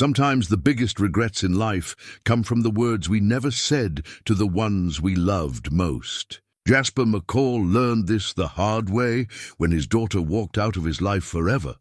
Sometimes the biggest regrets in life come from the words we never said to the ones we loved most. Jasper McCall learned this the hard way when his daughter walked out of his life forever,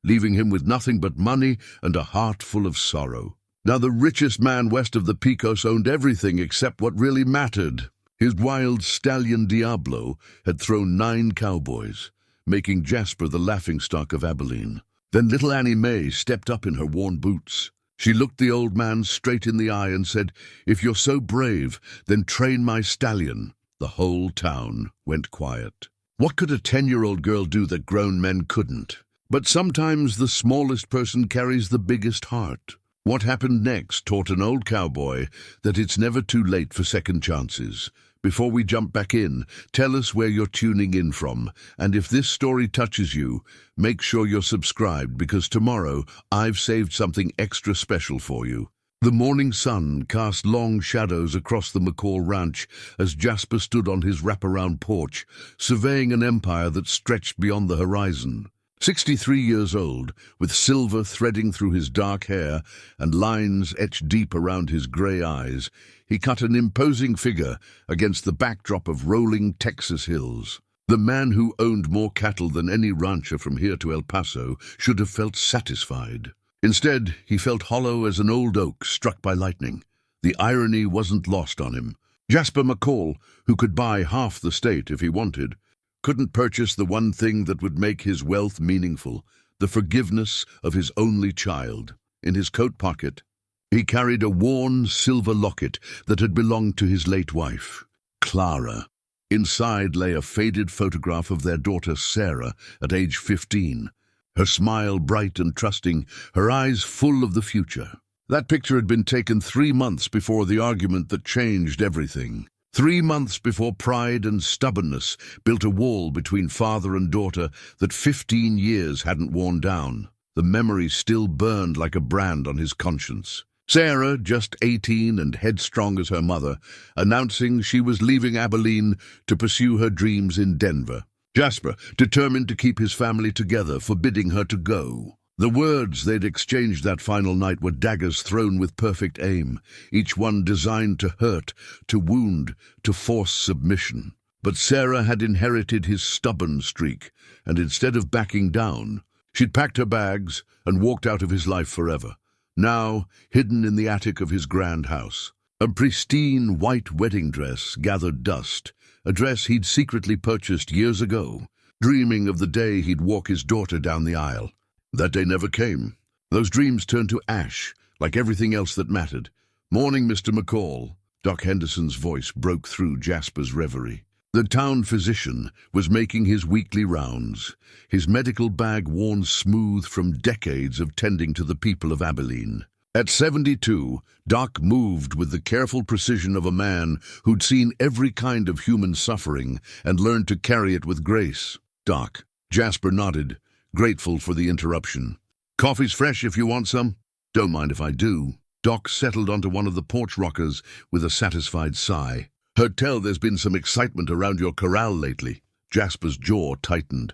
leaving him with nothing but money and a heart full of sorrow. Now the richest man west of the Pecos owned everything except what really mattered. His wild stallion Diablo had thrown 9 cowboys, making Jasper the laughingstock of Abilene. Then little Annie Mae stepped up in her worn boots. She looked the old man straight in the eye and said, "If you're so brave, then train my stallion." The whole town went quiet. What could a 10-year-old girl do that grown men couldn't? But sometimes the smallest person carries the biggest heart. What happened next taught an old cowboy that it's never too late for second chances. Before we jump back in, tell us where you're tuning in from, and if this story touches you, make sure you're subscribed because tomorrow I've saved something extra special for you. The morning sun cast long shadows across the McCall ranch as Jasper stood on his wraparound porch, surveying an empire that stretched beyond the horizon. 63 years old, with silver threading through his dark hair and lines etched deep around his gray eyes, he cut an imposing figure against the backdrop of rolling Texas hills. The man who owned more cattle than any rancher from here to El Paso should have felt satisfied. Instead, he felt hollow as an old oak struck by lightning. The irony wasn't lost on him. Jasper McCall, who could buy half the state if he wanted, couldn't purchase the one thing that would make his wealth meaningful, the forgiveness of his only child. In his coat pocket, he carried a worn silver locket that had belonged to his late wife, Clara. Inside lay a faded photograph of their daughter Sarah at age 15. Her smile bright and trusting, her eyes full of the future. That picture had been taken 3 months before the argument that changed everything. 3 months before pride and stubbornness built a wall between father and daughter that 15 years hadn't worn down. The memory still burned like a brand on his conscience. Sarah, just 18 and headstrong as her mother, announcing she was leaving Abilene to pursue her dreams in Denver. Jasper, determined to keep his family together, forbidding her to go. The words they'd exchanged that final night were daggers thrown with perfect aim, each one designed to hurt, to wound, to force submission. But Sarah had inherited his stubborn streak, and instead of backing down, she'd packed her bags and walked out of his life forever. Now, hidden in the attic of his grand house, a pristine white wedding dress gathered dust, a dress he'd secretly purchased years ago, dreaming of the day he'd walk his daughter down the aisle. That day never came. Those dreams turned to ash, like everything else that mattered. "Morning, Mr. McCall." Doc Henderson's voice broke through Jasper's reverie. The town physician was making his weekly rounds, his medical bag worn smooth from decades of tending to the people of Abilene. At 72, Doc moved with the careful precision of a man who'd seen every kind of human suffering and learned to carry it with grace. "Doc." Jasper nodded, grateful for the interruption. "Coffee's fresh if you want some." "Don't mind if I do." Doc settled onto one of the porch rockers with a satisfied sigh. "Heard tell there's been some excitement around your corral lately." Jasper's jaw tightened.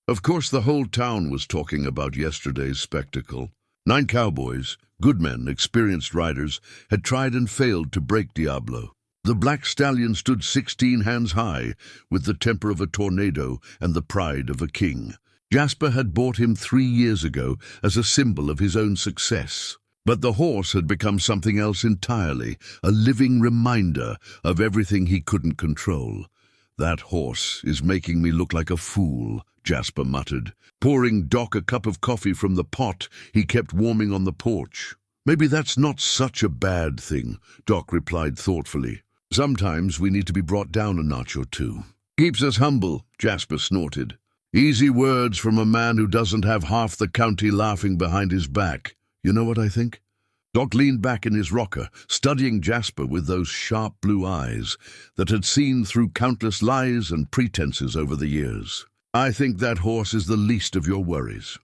Of course the whole town was talking about yesterday's spectacle. 9 cowboys, good men, experienced riders, had tried and failed to break Diablo. The black stallion stood 16 hands high, with the temper of a tornado and the pride of a king. Jasper had bought him 3 years ago as a symbol of his own success. But the horse had become something else entirely, a living reminder of everything he couldn't control. "That horse is making me look like a fool," Jasper muttered, pouring Doc a cup of coffee from the pot he kept warming on the porch. "Maybe that's not such a bad thing," Doc replied thoughtfully. "Sometimes we need to be brought down a notch or two." "Keeps us humble," Jasper snorted. "Easy words from a man who doesn't have half the county laughing behind his back. You know what I think?" Doc leaned back in his rocker, studying Jasper with those sharp blue eyes that had seen through countless lies and pretenses over the years. "I think that horse is the least of your worries.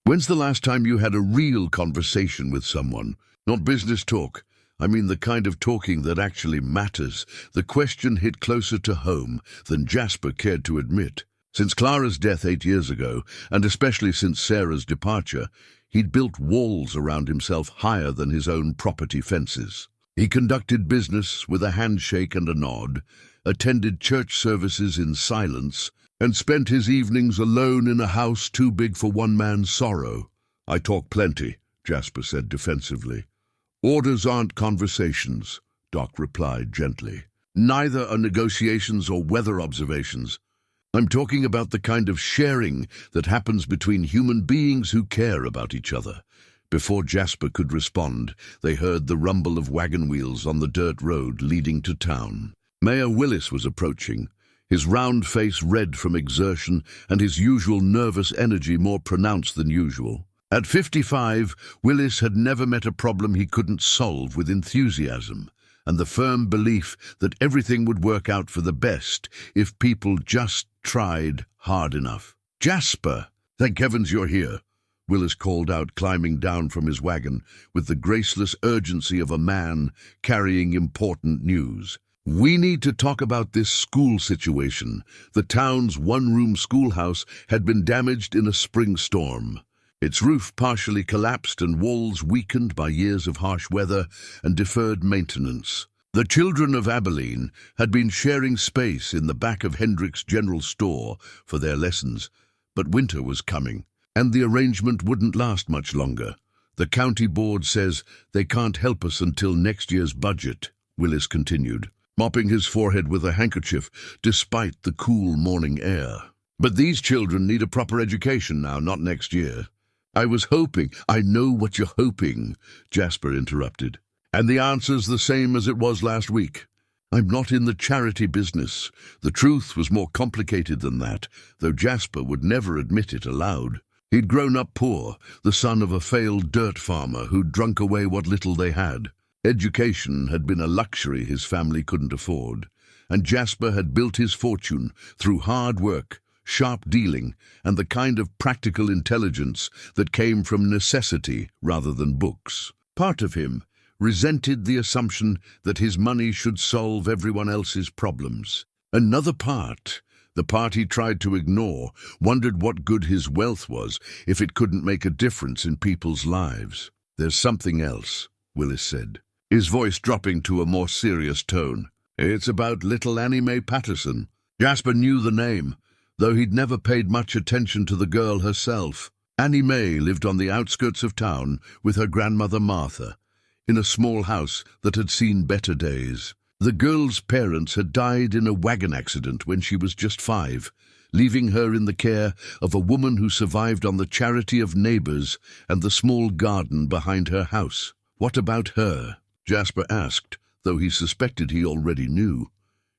When's the last time you had a real conversation with someone? Not business talk. I mean the kind of talking that actually matters." The question hit closer to home than Jasper cared to admit. Since Clara's death 8 years ago, and especially since Sarah's departure, He'd built walls around himself higher than his own property fences. He conducted business with a handshake and a nod, attended church services in silence, and spent his evenings alone in a house too big for one man's sorrow. "I talk plenty," Jasper said defensively. "Orders aren't conversations," Doc replied gently. "Neither are negotiations or weather observations. I'm talking about the kind of sharing that happens between human beings who care about each other." Before Jasper could respond, they heard the rumble of wagon wheels on the dirt road leading to town. Mayor Willis was approaching, his round face red from exertion and his usual nervous energy more pronounced than usual. At 55, Willis had never met a problem he couldn't solve with enthusiasm, and the firm belief that everything would work out for the best if people just tried hard enough. "Jasper, thank heavens you're here," Willis called out, climbing down from his wagon with the graceless urgency of a man carrying important news. "We need to talk about this school situation. The town's one-room schoolhouse had been damaged in a spring storm. Its roof partially collapsed and walls weakened by years of harsh weather and deferred maintenance. The children of Abilene had been sharing space in the back of Hendrick's general store for their lessons, but winter was coming, and the arrangement wouldn't last much longer. The county board says they can't help us until next year's budget," Willis continued, mopping his forehead with a handkerchief despite the cool morning air. "But these children need a proper education now, not next year." "I was hoping—" "I know what you're hoping," Jasper interrupted. "And the answer's the same as it was last week. I'm not in the charity business." The truth was more complicated than that, though Jasper would never admit it aloud. He'd grown up poor, the son of a failed dirt farmer who'd drunk away what little they had. Education had been a luxury his family couldn't afford, and Jasper had built his fortune through hard work, sharp dealing, and the kind of practical intelligence that came from necessity rather than books. Part of him resented the assumption that his money should solve everyone else's problems. Another part, the part he tried to ignore, wondered what good his wealth was if it couldn't make a difference in people's lives. "There's something else," Willis said, his voice dropping to a more serious tone. "It's about little Annie Mae Patterson." Jasper knew the name, though he'd never paid much attention to the girl herself. Annie Mae lived on the outskirts of town with her grandmother Martha, in a small house that had seen better days. The girl's parents had died in a wagon accident when she was just 5, leaving her in the care of a woman who survived on the charity of neighbors and the small garden behind her house. "What about her?" Jasper asked, though he suspected he already knew.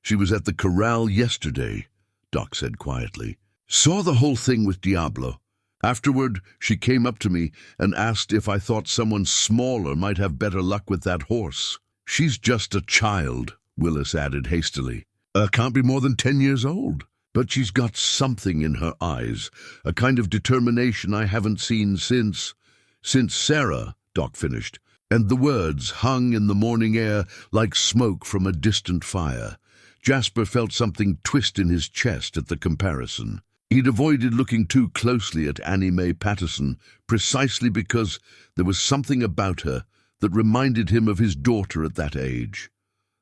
"She was at the corral yesterday," Doc said quietly. "Saw the whole thing with Diablo. Afterward, she came up to me and asked if I thought someone smaller might have better luck with that horse." "She's just a child," Willis added hastily. "Can't be more than 10 years old. But she's got something in her eyes, a kind of determination I haven't seen since Sarah," Doc finished, and the words hung in the morning air like smoke from a distant fire. Jasper felt something twist in his chest at the comparison. He'd avoided looking too closely at Annie Mae Patterson precisely because there was something about her that reminded him of his daughter at that age.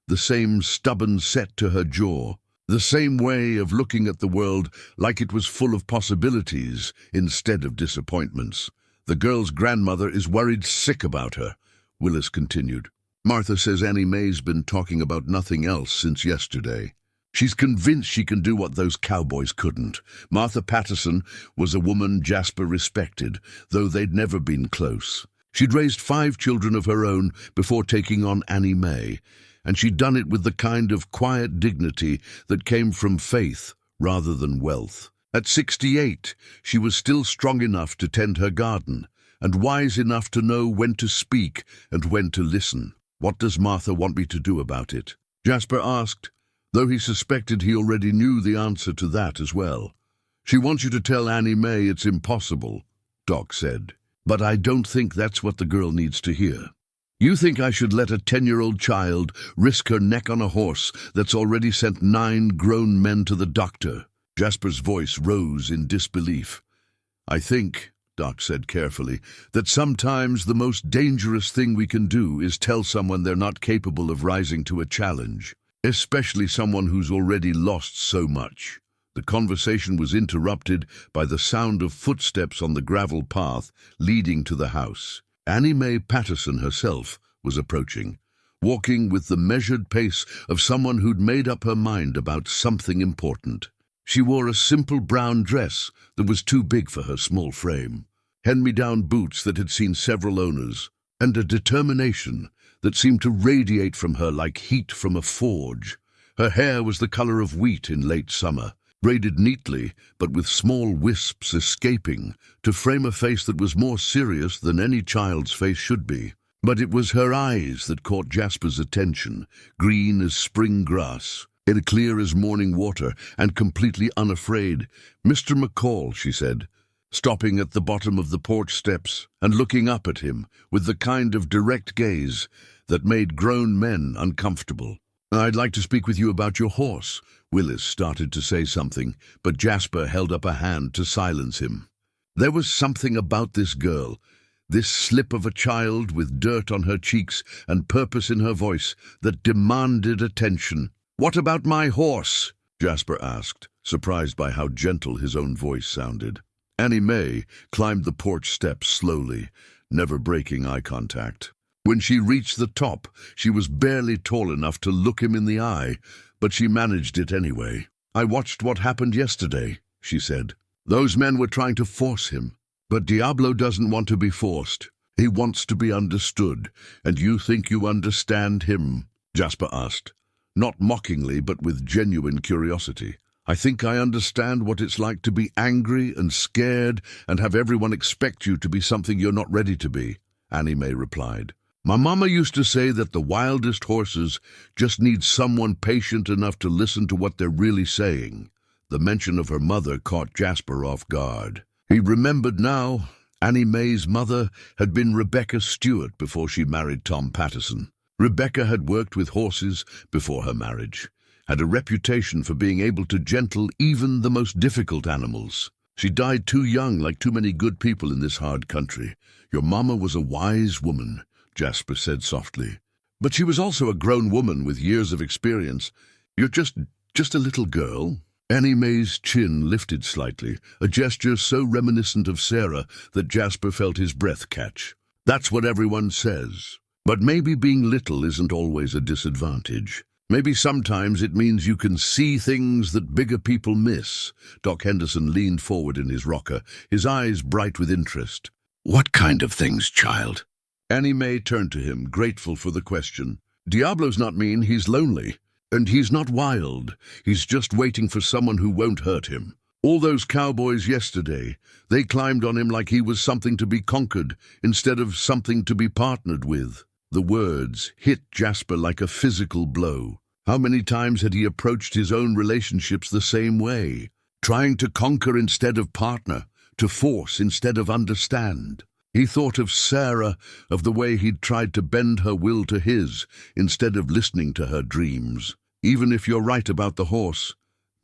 The same stubborn set to her jaw, the same way of looking at the world like it was full of possibilities instead of disappointments. "The girl's grandmother is worried sick about her," Willis continued. "Martha says Annie Mae's been talking about nothing else since yesterday. She's convinced she can do what those cowboys couldn't." Martha Patterson was a woman Jasper respected, though they'd never been close. She'd raised 5 children of her own before taking on Annie Mae, and she'd done it with the kind of quiet dignity that came from faith rather than wealth. At 68, she was still strong enough to tend her garden, and wise enough to know when to speak and when to listen. "What does Martha want me to do about it?" Jasper asked, though he suspected he already knew the answer to that as well. "She wants you to tell Annie Mae it's impossible," Doc said. "But I don't think that's what the girl needs to hear. You think I should let a 10-year-old child risk her neck on a horse that's already sent 9 grown men to the doctor?" Jasper's voice rose in disbelief. "I think," Doc said carefully, that sometimes the most dangerous thing we can do is tell someone they're not capable of rising to a challenge, especially someone who's already lost so much. The conversation was interrupted by the sound of footsteps on the gravel path leading to the house. Annie Mae Patterson herself was approaching, walking with the measured pace of someone who'd made up her mind about something important. She wore a simple brown dress that was too big for her small frame, hand-me-down boots that had seen several owners, and a determination that seemed to radiate from her like heat from a forge. Her hair was the color of wheat in late summer, braided neatly but with small wisps escaping to frame a face that was more serious than any child's face should be. But it was her eyes that caught Jasper's attention, green as spring grass, clear as morning water, and completely unafraid. "Mr. McCall," she said, stopping at the bottom of the porch steps and looking up at him with the kind of direct gaze that made grown men uncomfortable. "I'd like to speak with you about your horse." Willis started to say something, but Jasper held up a hand to silence him. There was something about this girl, this slip of a child with dirt on her cheeks and purpose in her voice, that demanded attention. "What about my horse?" Jasper asked, surprised by how gentle his own voice sounded. Annie Mae climbed the porch steps slowly, never breaking eye contact. When she reached the top, she was barely tall enough to look him in the eye, but she managed it anyway. "I watched what happened yesterday," she said. "Those men were trying to force him. But Diablo doesn't want to be forced. He wants to be understood. And you think you understand him?" Jasper asked, not mockingly but with genuine curiosity. "I think I understand what it's like to be angry and scared and have everyone expect you to be something you're not ready to be," Annie Mae replied. "My mama used to say that the wildest horses just need someone patient enough to listen to what they're really saying." The mention of her mother caught Jasper off guard. He remembered now. Annie Mae's mother had been Rebecca Stewart before she married Tom Patterson. Rebecca had worked with horses before her marriage, had a reputation for being able to gentle even the most difficult animals. "She died too young, like too many good people in this hard country. Your mama was a wise woman," Jasper said softly. "But she was also a grown woman with years of experience. You're just a little girl." Annie Mae's chin lifted slightly, a gesture so reminiscent of Sarah that Jasper felt his breath catch. "That's what everyone says. But maybe being little isn't always a disadvantage. Maybe sometimes it means you can see things that bigger people miss." Doc Henderson leaned forward in his rocker, his eyes bright with interest. "What kind of things, child?" Annie Mae turned to him, grateful for the question. "Diablo's not mean, he's lonely. And he's not wild. He's just waiting for someone who won't hurt him. All those cowboys yesterday, they climbed on him like he was something to be conquered instead of something to be partnered with." The words hit Jasper like a physical blow. How many times had he approached his own relationships the same way? Trying to conquer instead of partner, to force instead of understand. He thought of Sarah, of the way he'd tried to bend her will to his instead of listening to her dreams. "Even if you're right about the horse,"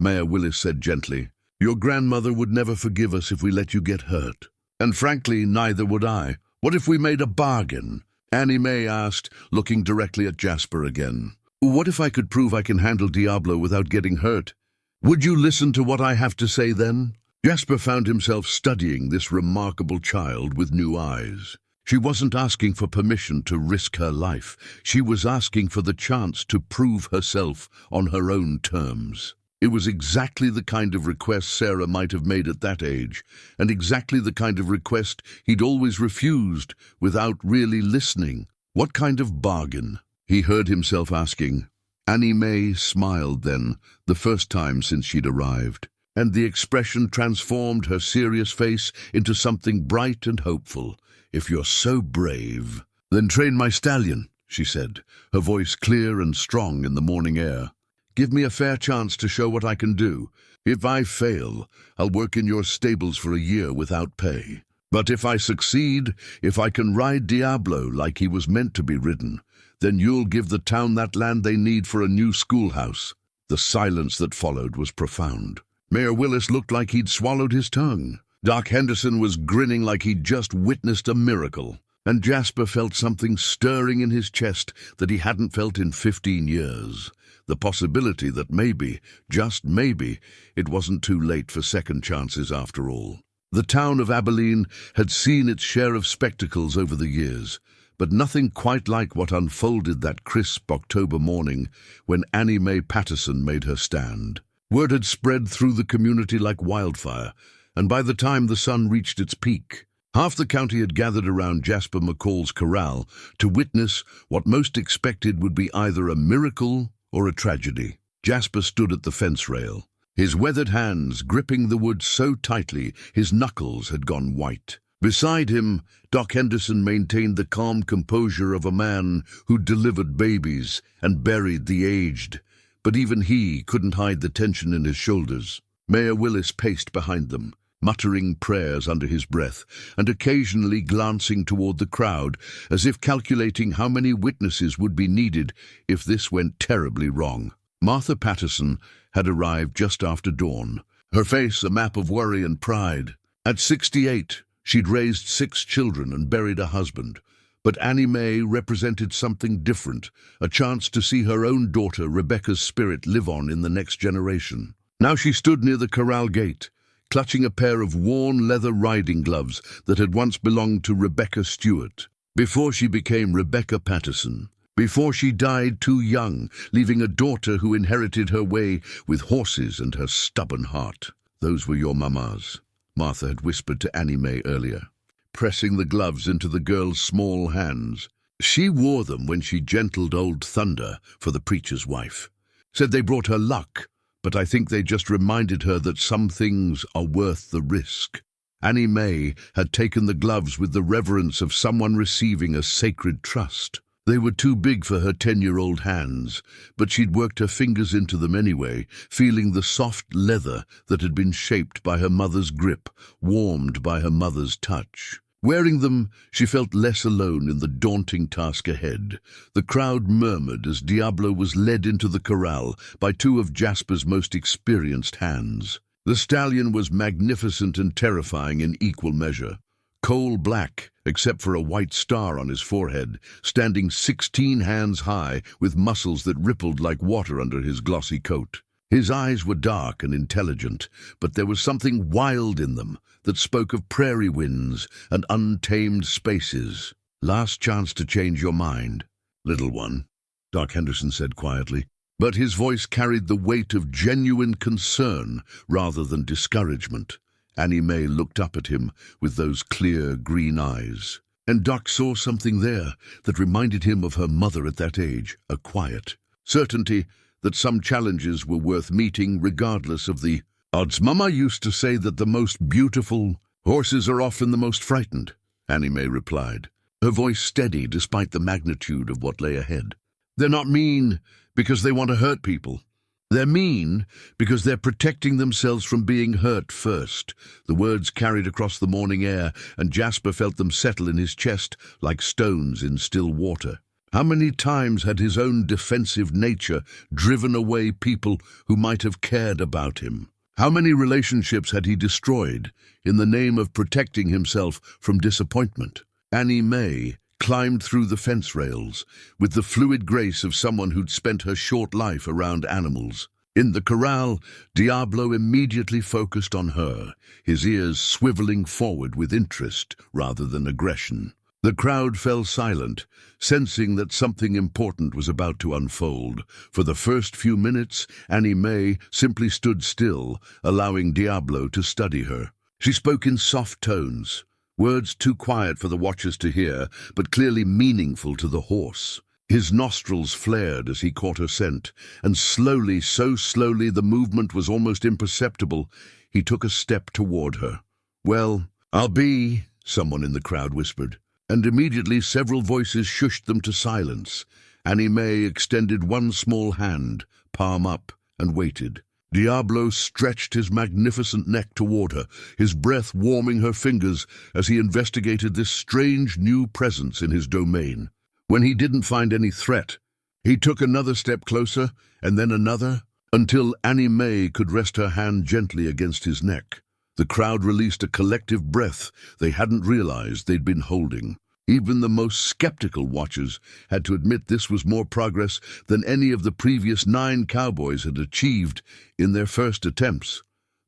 Mayor Willis said gently, "your grandmother would never forgive us if we let you get hurt. And frankly, neither would I. What if we made a bargain?" Annie Mae asked, looking directly at Jasper again. "What if I could prove I can handle Diablo without getting hurt? Would you listen to what I have to say then?" Jasper found himself studying this remarkable child with new eyes. She wasn't asking for permission to risk her life. She was asking for the chance to prove herself on her own terms. It was exactly the kind of request Sarah might have made at that age, and exactly the kind of request he'd always refused without really listening. What kind of bargain? He heard himself asking. Annie Mae smiled then, the first time since she'd arrived, and the expression transformed her serious face into something bright and hopeful. "If you're so brave, then train my stallion," she said, her voice clear and strong in the morning air. "Give me a fair chance to show what I can do. If I fail, I'll work in your stables for a year without pay. But if I succeed, if I can ride Diablo like he was meant to be ridden, then you'll give the town that land they need for a new schoolhouse." The silence that followed was profound. Mayor Willis looked like he'd swallowed his tongue. Doc Henderson was grinning like he'd just witnessed a miracle, and Jasper felt something stirring in his chest that he hadn't felt in 15 years. The possibility that maybe, just maybe, it wasn't too late for second chances after all. The town of Abilene had seen its share of spectacles over the years, but nothing quite like what unfolded that crisp October morning when Annie Mae Patterson made her stand. Word had spread through the community like wildfire, and by the time the sun reached its peak, half the county had gathered around Jasper McCall's corral to witness what most expected would be either a miracle or a tragedy. Jasper stood at the fence rail, his weathered hands gripping the wood so tightly his knuckles had gone white. Beside him, Doc Henderson maintained the calm composure of a man who delivered babies and buried the aged, but even he couldn't hide the tension in his shoulders. Mayor Willis paced behind them, muttering prayers under his breath and occasionally glancing toward the crowd as if calculating how many witnesses would be needed if this went terribly wrong. Martha Patterson had arrived just after dawn, her face a map of worry and pride. At 68, she'd raised 6 children and buried a husband, but Annie Mae represented something different, a chance to see her own daughter Rebecca's spirit live on in the next generation. Now she stood near the corral gate, clutching a pair of worn leather riding gloves that had once belonged to Rebecca Stewart, before she became Rebecca Patterson, before she died too young, leaving a daughter who inherited her way with horses and her stubborn heart. "Those were your mamas," Martha had whispered to Annie Mae earlier, pressing the gloves into the girl's small hands. She wore them when she gentled Old Thunder for the preacher's wife. Said they brought her luck, but I think they just reminded her that some things are worth the risk. Annie Mae had taken the gloves with the reverence of someone receiving a sacred trust. They were too big for her 10-year-old hands, but she'd worked her fingers into them anyway, feeling the soft leather that had been shaped by her mother's grip, warmed by her mother's touch. Wearing them, she felt less alone in the daunting task ahead. The crowd murmured as Diablo was led into the corral by 2 of Jasper's most experienced hands. The Stallion was magnificent and terrifying in equal measure. Coal black, except for a white star on his forehead, standing 16 hands high with muscles that rippled like water under his glossy coat. His eyes were dark and intelligent, but there was something wild in them that spoke of prairie winds and untamed spaces. "Last chance to change your mind, little one," Doc Henderson said quietly, but his voice carried the weight of genuine concern rather than discouragement. Annie Mae looked up at him with those clear green eyes, and Doc saw something there that reminded him of her mother at that age, a quiet certainty that some challenges were worth meeting regardless of the odds. "Mama used to say that the most beautiful horses are often the most frightened," Annie Mae replied, her voice steady despite the magnitude of what lay ahead. "They're not mean because they want to hurt people. They're mean because they're protecting themselves from being hurt first." The words carried across the morning air, and Jasper felt them settle in his chest like stones in still water. How many times had his own defensive nature driven away people who might have cared about him? How many relationships had he destroyed in the name of protecting himself from disappointment? Annie Mae climbed through the fence rails with the fluid grace of someone who'd spent her short life around animals. In the corral, Diablo immediately focused on her, his ears swiveling forward with interest rather than aggression. The crowd fell silent, sensing that something important was about to unfold. For the first few minutes, Annie Mae simply stood still, allowing Diablo to study her. She spoke in soft tones, words too quiet for the watchers to hear, but clearly meaningful to the horse. His nostrils flared as he caught her scent, and slowly, so slowly the movement was almost imperceptible, he took a step toward her. "Well, I'll be," someone in the crowd whispered, and immediately several voices shushed them to silence. Annie Mae extended one small hand, palm up, and waited. Diablo stretched his magnificent neck toward her, his breath warming her fingers as he investigated this strange new presence in his domain. When he didn't find any threat, he took another step closer, and then another, until Annie Mae could rest her hand gently against his neck. The crowd released a collective breath they hadn't realized they'd been holding. Even the most skeptical watchers had to admit this was more progress than any of the previous 9 cowboys had achieved in their first attempts.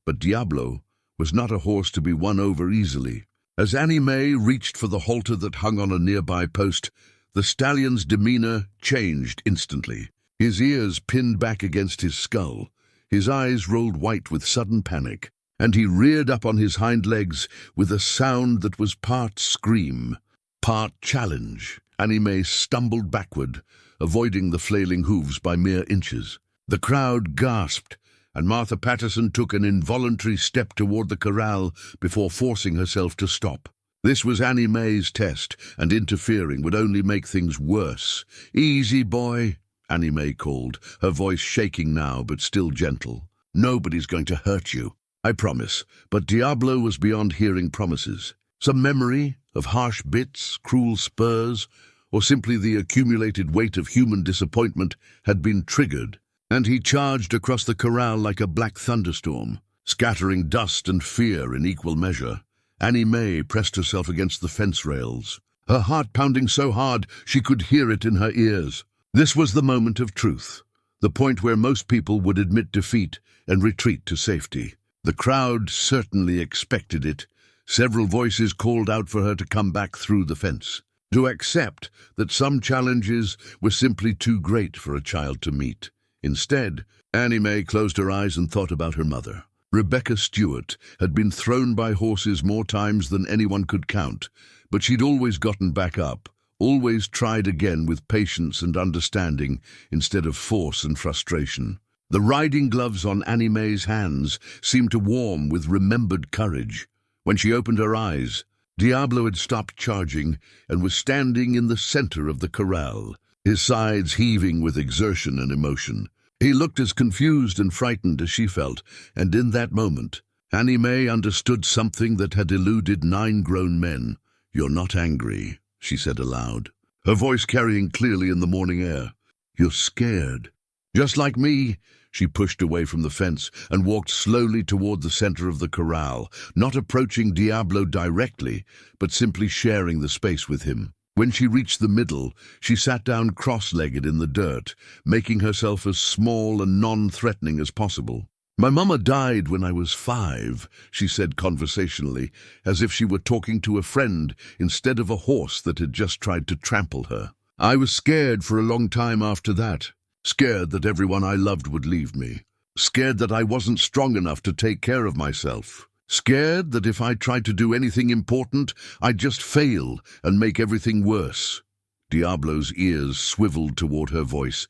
But Diablo was not a horse to be won over easily. As Annie Mae reached for the halter that hung on a nearby post, the stallion's demeanor changed instantly. His ears pinned back against his skull, his eyes rolled white with sudden panic, and he reared up on his hind legs with a sound that was part scream, part challenge. Annie Mae stumbled backward, avoiding the flailing hooves by mere inches. The crowd gasped, and Martha Patterson took an involuntary step toward the corral before forcing herself to stop. This was Annie Mae's test, and interfering would only make things worse. "Easy, boy," Annie Mae called, her voice shaking now but still gentle. "Nobody's going to hurt you, I promise." But Diablo was beyond hearing promises. Some memory of harsh bits, cruel spurs, or simply the accumulated weight of human disappointment had been triggered, and he charged across the corral like a black thunderstorm, scattering dust and fear in equal measure. Annie Mae pressed herself against the fence rails, her heart pounding so hard she could hear it in her ears. This was the moment of truth, the point where most people would admit defeat and retreat to safety. The crowd certainly expected it. Several voices called out for her to come back through the fence, to accept that some challenges were simply too great for a child to meet. Instead, Annie Mae closed her eyes and thought about her mother. Rebecca Stewart had been thrown by horses more times than anyone could count, but she'd always gotten back up, always tried again with patience and understanding instead of force and frustration. The riding gloves on Annie Mae's hands seemed to warm with remembered courage. When she opened her eyes, Diablo had stopped charging and was standing in the center of the corral, his sides heaving with exertion and emotion. He looked as confused and frightened as she felt, and in that moment, Annie Mae understood something that had eluded 9 grown men. "You're not angry," she said aloud, her voice carrying clearly in the morning air. "You're scared. Just like me." She pushed away from the fence and walked slowly toward the center of the corral, not approaching Diablo directly, but simply sharing the space with him. When she reached the middle, she sat down cross-legged in the dirt, making herself as small and non-threatening as possible. "My mama died when I was 5, she said conversationally, as if she were talking to a friend instead of a horse that had just tried to trample her. "I was scared for a long time after that. Scared that everyone I loved would leave me. Scared that I wasn't strong enough to take care of myself. Scared that if I tried to do anything important, I'd just fail and make everything worse." Diablo's ears swiveled toward her voice,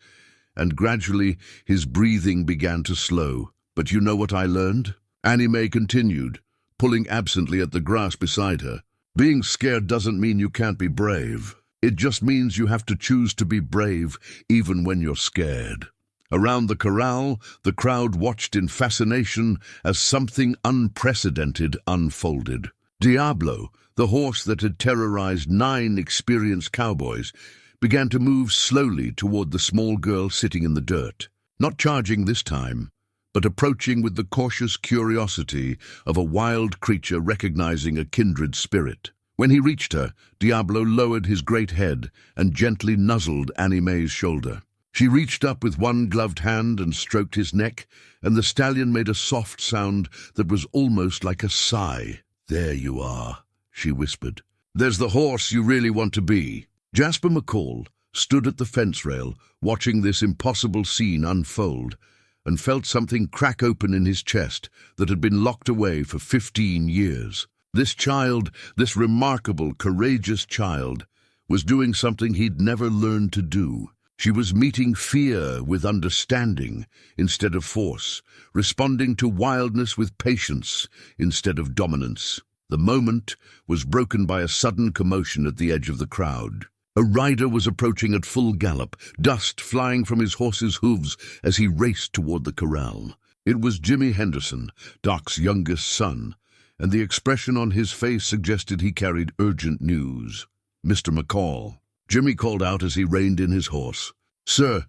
and gradually his breathing began to slow. "But you know what I learned?" Annie Mae continued, pulling absently at the grass beside her. "Being scared doesn't mean you can't be brave. It just means you have to choose to be brave even when you're scared." Around the corral, the crowd watched in fascination as something unprecedented unfolded. Diablo, the horse that had terrorized 9 experienced cowboys, began to move slowly toward the small girl sitting in the dirt. Not charging this time, but approaching with the cautious curiosity of a wild creature recognizing a kindred spirit. When he reached her, Diablo lowered his great head and gently nuzzled Annie Mae's shoulder. She reached up with one gloved hand and stroked his neck, and the stallion made a soft sound that was almost like a sigh. "There you are," she whispered. "There's the horse you really want to be." Jasper McCall stood at the fence rail, watching this impossible scene unfold, and felt something crack open in his chest that had been locked away for 15 years. This child, this remarkable, courageous child, was doing something he'd never learned to do. She was meeting fear with understanding instead of force, responding to wildness with patience instead of dominance. The moment was broken by a sudden commotion at the edge of the crowd. A rider was approaching at full gallop, dust flying from his horse's hooves as he raced toward the corral. It was Jimmy Henderson, Doc's youngest son, and the expression on his face suggested he carried urgent news. "Mr. McCall," Jimmy called out as he reined in his horse. "Sir,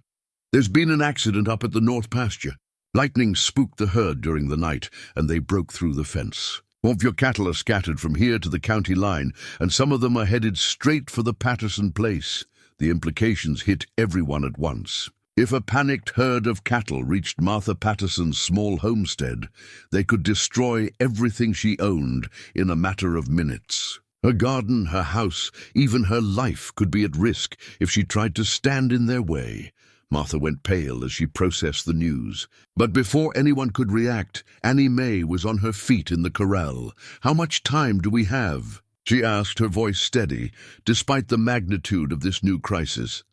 there's been an accident up at the north pasture. Lightning spooked the herd during the night, and they broke through the fence. All of your cattle are scattered from here to the county line, and some of them are headed straight for the Patterson place. The implications hit everyone at once. If a panicked herd of cattle reached Martha Patterson's small homestead, they could destroy everything she owned in a matter of minutes. Her garden, her house, even her life could be at risk if she tried to stand in their way. Martha went pale as she processed the news. But before anyone could react, Annie Mae was on her feet in the corral. "How much time do we have?" she asked, her voice steady, despite the magnitude of this new crisis.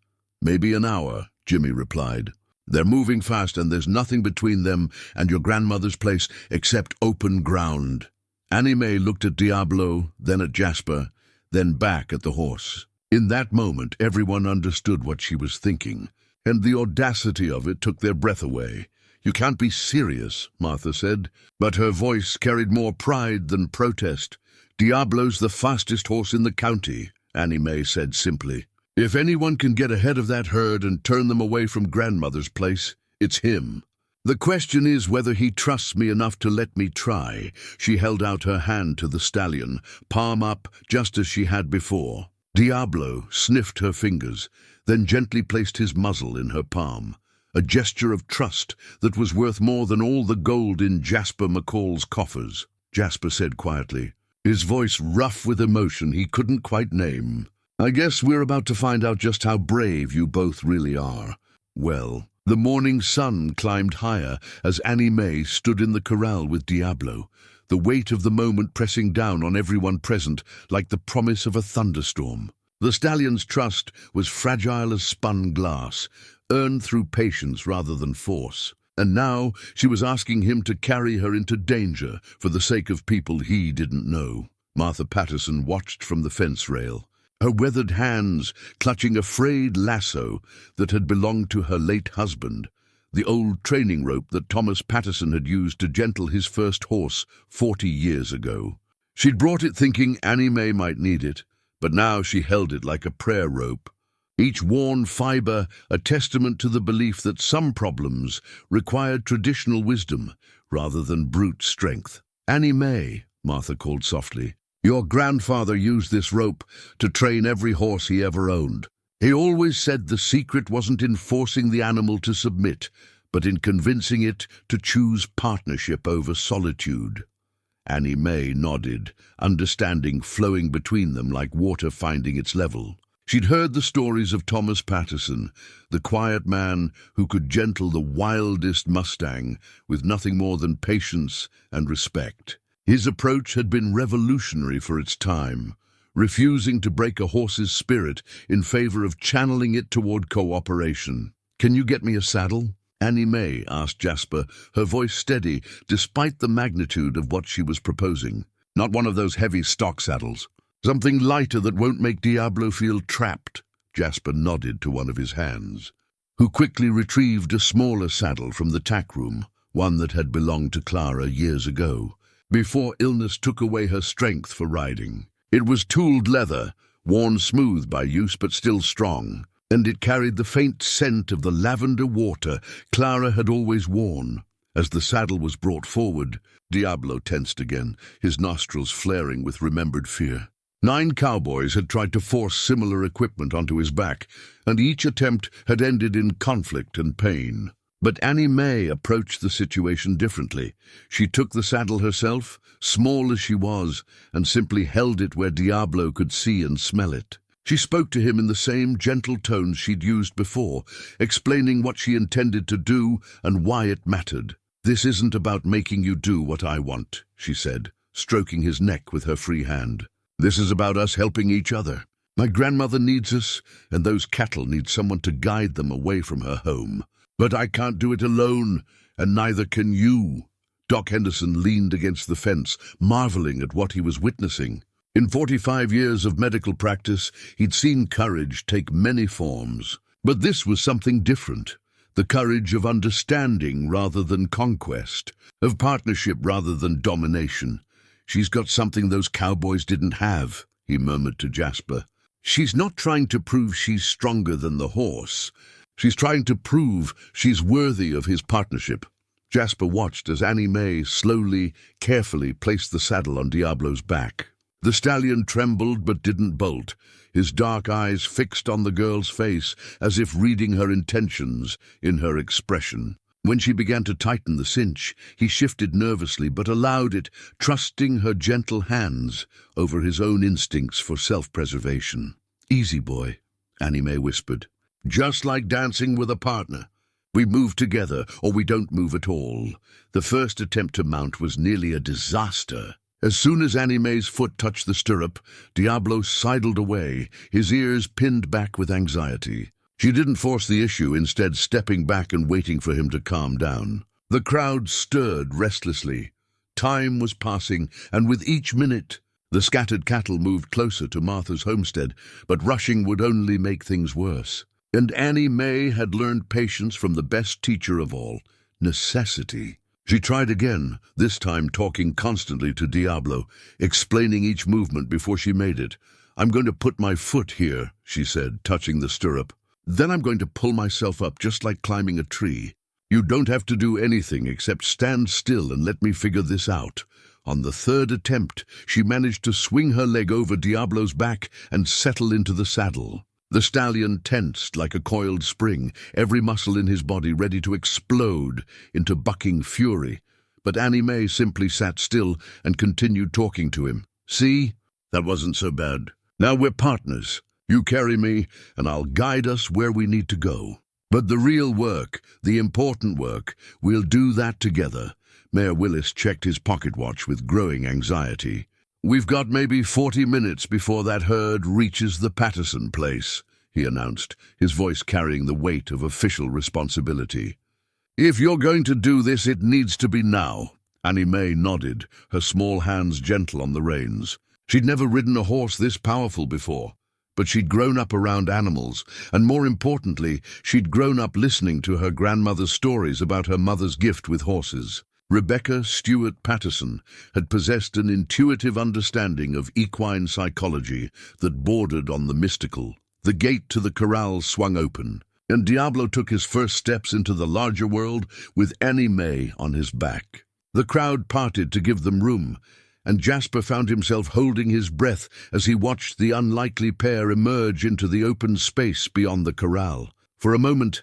"Maybe an hour," Jimmy replied. "They're moving fast, and there's nothing between them and your grandmother's place except open ground." Annie Mae looked at Diablo, then at Jasper, then back at the horse. In that moment, everyone understood what she was thinking, and the audacity of it took their breath away. "You can't be serious," Martha said, but her voice carried more pride than protest. "Diablo's the fastest horse in the county," Annie Mae said simply. "If anyone can get ahead of that herd and turn them away from grandmother's place, it's him. The question is whether he trusts me enough to let me try." She held out her hand to the stallion, palm up, just as she had before. Diablo sniffed her fingers, then gently placed his muzzle in her palm, a gesture of trust that was worth more than all the gold in Jasper McCall's coffers. Jasper said quietly, his voice rough with emotion he couldn't quite name, "I guess we're about to find out just how brave you both really are." Well, the morning sun climbed higher as Annie Mae stood in the corral with Diablo, the weight of the moment pressing down on everyone present like the promise of a thunderstorm. The stallion's trust was fragile as spun glass, earned through patience rather than force. And now she was asking him to carry her into danger for the sake of people he didn't know. Martha Patterson watched from the fence rail, her weathered hands clutching a frayed lasso that had belonged to her late husband, the old training rope that Thomas Patterson had used to gentle his first horse 40 years ago. She'd brought it thinking Annie Mae might need it, but now she held it like a prayer rope, each worn fiber a testament to the belief that some problems required traditional wisdom rather than brute strength. "Annie Mae," Martha called softly, "your grandfather used this rope to train every horse he ever owned. He always said the secret wasn't in forcing the animal to submit, but in convincing it to choose partnership over solitude." Annie Mae nodded, understanding flowing between them like water finding its level. She'd heard the stories of Thomas Patterson, the quiet man who could gentle the wildest Mustang with nothing more than patience and respect. His approach had been revolutionary for its time, refusing to break a horse's spirit in favor of channeling it toward cooperation. "Can you get me a saddle?" Annie Mae asked Jasper, her voice steady despite the magnitude of what she was proposing. "Not one of those heavy stock saddles. Something lighter that won't make Diablo feel trapped." Jasper nodded to one of his hands, who quickly retrieved a smaller saddle from the tack room, one that had belonged to Clara years ago, before illness took away her strength for riding. It was tooled leather, worn smooth by use but still strong, and it carried the faint scent of the lavender water Clara had always worn. As the saddle was brought forward, Diablo tensed again, his nostrils flaring with remembered fear. 9 cowboys had tried to force similar equipment onto his back, and each attempt had ended in conflict and pain. But Annie Mae approached the situation differently. She took the saddle herself, small as she was, and simply held it where Diablo could see and smell it. She spoke to him in the same gentle tones she'd used before, explaining what she intended to do and why it mattered. "This isn't about making you do what I want," she said, stroking his neck with her free hand. "This is about us helping each other. My grandmother needs us, and those cattle need someone to guide them away from her home. But I can't do it alone, and neither can you." Doc Henderson leaned against the fence, marveling at what he was witnessing. In 45 years of medical practice, he'd seen courage take many forms. But this was something different. The courage of understanding rather than conquest, of partnership rather than domination. "She's got something those cowboys didn't have," he murmured to Jasper. "She's not trying to prove she's stronger than the horse. She's trying to prove she's worthy of his partnership." Jasper watched as Annie Mae slowly, carefully placed the saddle on Diablo's back. The stallion trembled but didn't bolt, his dark eyes fixed on the girl's face as if reading her intentions in her expression. When she began to tighten the cinch, he shifted nervously but allowed it, trusting her gentle hands over his own instincts for self-preservation. "Easy, boy," Annie Mae whispered. "Just like dancing with a partner. We move together, or we don't move at all." The first attempt to mount was nearly a disaster. As soon as Annie Mae's foot touched the stirrup, Diablo sidled away, his ears pinned back with anxiety. She didn't force the issue, instead stepping back and waiting for him to calm down. The crowd stirred restlessly. Time was passing, and with each minute, the scattered cattle moved closer to Martha's homestead, but rushing would only make things worse. And Annie Mae had learned patience from the best teacher of all, necessity. She tried again, this time talking constantly to Diablo, explaining each movement before she made it. "I'm going to put my foot here," she said, touching the stirrup. "Then I'm going to pull myself up just like climbing a tree. You don't have to do anything except stand still and let me figure this out." On the third attempt, she managed to swing her leg over Diablo's back and settle into the saddle. The stallion tensed like a coiled spring, every muscle in his body ready to explode into bucking fury. But Annie Mae simply sat still and continued talking to him. "See? That wasn't so bad. Now we're partners. You carry me, and I'll guide us where we need to go. But the real work, the important work, we'll do that together." Mayor Willis checked his pocket watch with growing anxiety. "We've got maybe 40 minutes before that herd reaches the Patterson place," he announced, his voice carrying the weight of official responsibility. "If you're going to do this, it needs to be now." Annie Mae nodded, her small hands gentle on the reins. She'd never ridden a horse this powerful before, but she'd grown up around animals, and more importantly, she'd grown up listening to her grandmother's stories about her mother's gift with horses. Rebecca Stewart Patterson had possessed an intuitive understanding of equine psychology that bordered on the mystical. The gate to the corral swung open, and Diablo took his first steps into the larger world with Annie Mae on his back. The crowd parted to give them room, and Jasper found himself holding his breath as he watched the unlikely pair emerge into the open space beyond the corral. For a moment,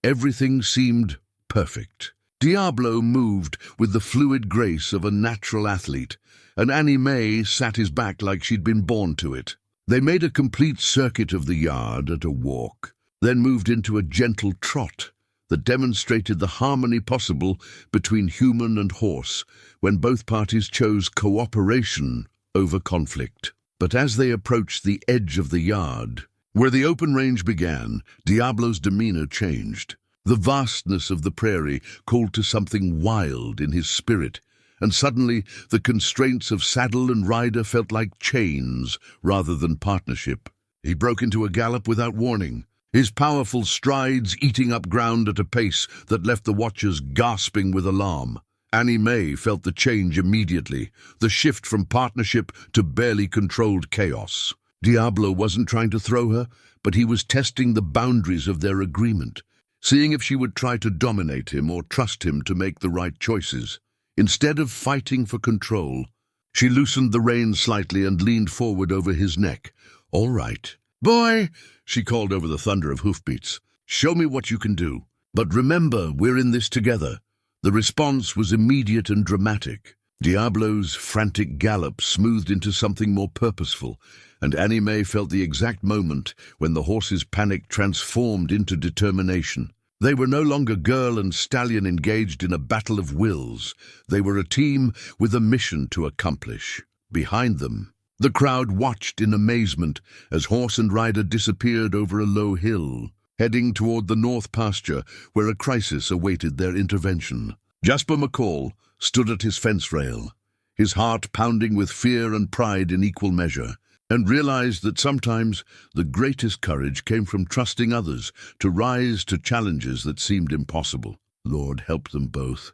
everything seemed perfect. Diablo moved with the fluid grace of a natural athlete, and Annie Mae sat his back like she'd been born to it. They made a complete circuit of the yard at a walk, then moved into a gentle trot that demonstrated the harmony possible between human and horse when both parties chose cooperation over conflict. But as they approached the edge of the yard, where the open range began, Diablo's demeanor changed. The vastness of the prairie called to something wild in his spirit, and suddenly the constraints of saddle and rider felt like chains rather than partnership. He broke into a gallop without warning, his powerful strides eating up ground at a pace that left the watchers gasping with alarm. Annie Mae felt the change immediately, the shift from partnership to barely controlled chaos. Diablo wasn't trying to throw her, but he was testing the boundaries of their agreement, seeing if she would try to dominate him or trust him to make the right choices. Instead of fighting for control, she loosened the reins slightly and leaned forward over his neck. "All right. Boy," she called over the thunder of hoofbeats, "show me what you can do. But remember, we're in this together." The response was immediate and dramatic. Diablo's frantic gallop smoothed into something more purposeful, and Annie Mae felt the exact moment when the horse's panic transformed into determination. They were no longer girl and stallion engaged in a battle of wills. They were a team with a mission to accomplish. Behind them, the crowd watched in amazement as horse and rider disappeared over a low hill, heading toward the north pasture where a crisis awaited their intervention. Jasper McCall stood at his fence rail, his heart pounding with fear and pride in equal measure, and realized that sometimes the greatest courage came from trusting others to rise to challenges that seemed impossible. "Lord, help them both,"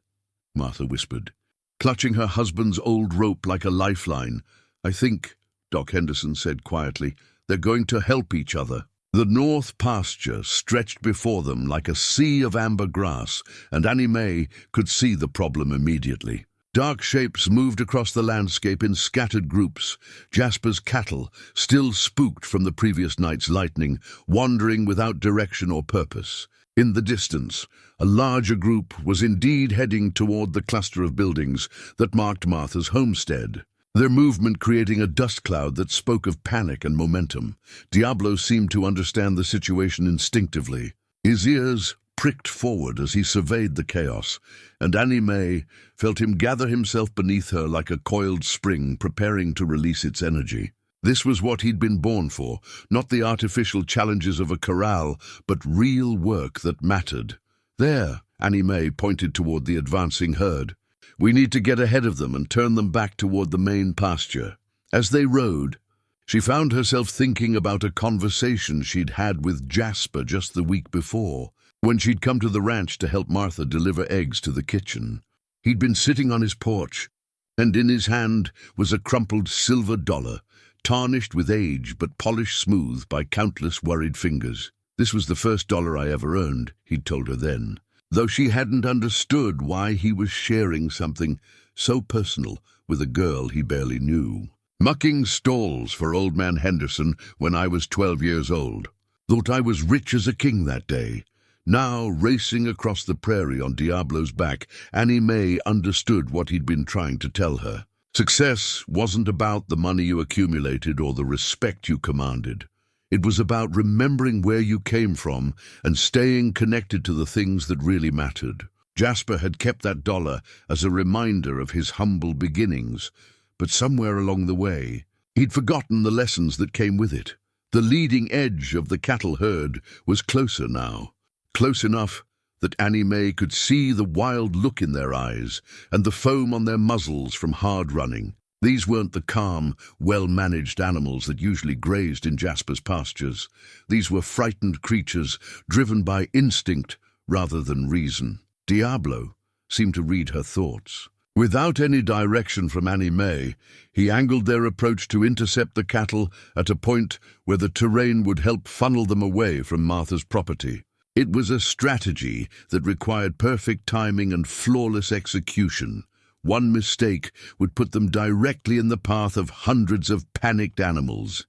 Martha whispered, clutching her husband's old rope like a lifeline. "I think," Doc Henderson said quietly, "they're going to help each other." The north pasture stretched before them like a sea of amber grass, and Annie Mae could see the problem immediately. Dark shapes moved across the landscape in scattered groups, Jasper's cattle, still spooked from the previous night's lightning, wandering without direction or purpose. In the distance, a larger group was indeed heading toward the cluster of buildings that marked Martha's homestead, their movement creating a dust cloud that spoke of panic and momentum. Diablo seemed to understand the situation instinctively. His ears pricked forward as he surveyed the chaos, and Annie Mae felt him gather himself beneath her like a coiled spring preparing to release its energy. This was what he'd been born for, not the artificial challenges of a corral, but real work that mattered. There, Annie Mae pointed toward the advancing herd. We need to get ahead of them and turn them back toward the main pasture. As they rode, she found herself thinking about a conversation she'd had with Jasper just the week before, when she'd come to the ranch to help Martha deliver eggs to the kitchen. He'd been sitting on his porch, and in his hand was a crumpled silver dollar, tarnished with age but polished smooth by countless worried fingers. This was the first dollar I ever earned, he'd told her then, though she hadn't understood why he was sharing something so personal with a girl he barely knew. Mucking stalls for old man Henderson when I was 12 years old. Thought I was rich as a king that day. Now, racing across the prairie on Diablo's back, Annie Mae understood what he'd been trying to tell her. Success wasn't about the money you accumulated or the respect you commanded. It was about remembering where you came from and staying connected to the things that really mattered. Jasper had kept that dollar as a reminder of his humble beginnings, but somewhere along the way, he'd forgotten the lessons that came with it. The leading edge of the cattle herd was closer now, close enough that Annie Mae could see the wild look in their eyes and the foam on their muzzles from hard running. These weren't the calm, well-managed animals that usually grazed in Jasper's pastures. These were frightened creatures driven by instinct rather than reason. Diablo seemed to read her thoughts. Without any direction from Annie Mae, he angled their approach to intercept the cattle at a point where the terrain would help funnel them away from Martha's property. It was a strategy that required perfect timing and flawless execution. One mistake would put them directly in the path of hundreds of panicked animals.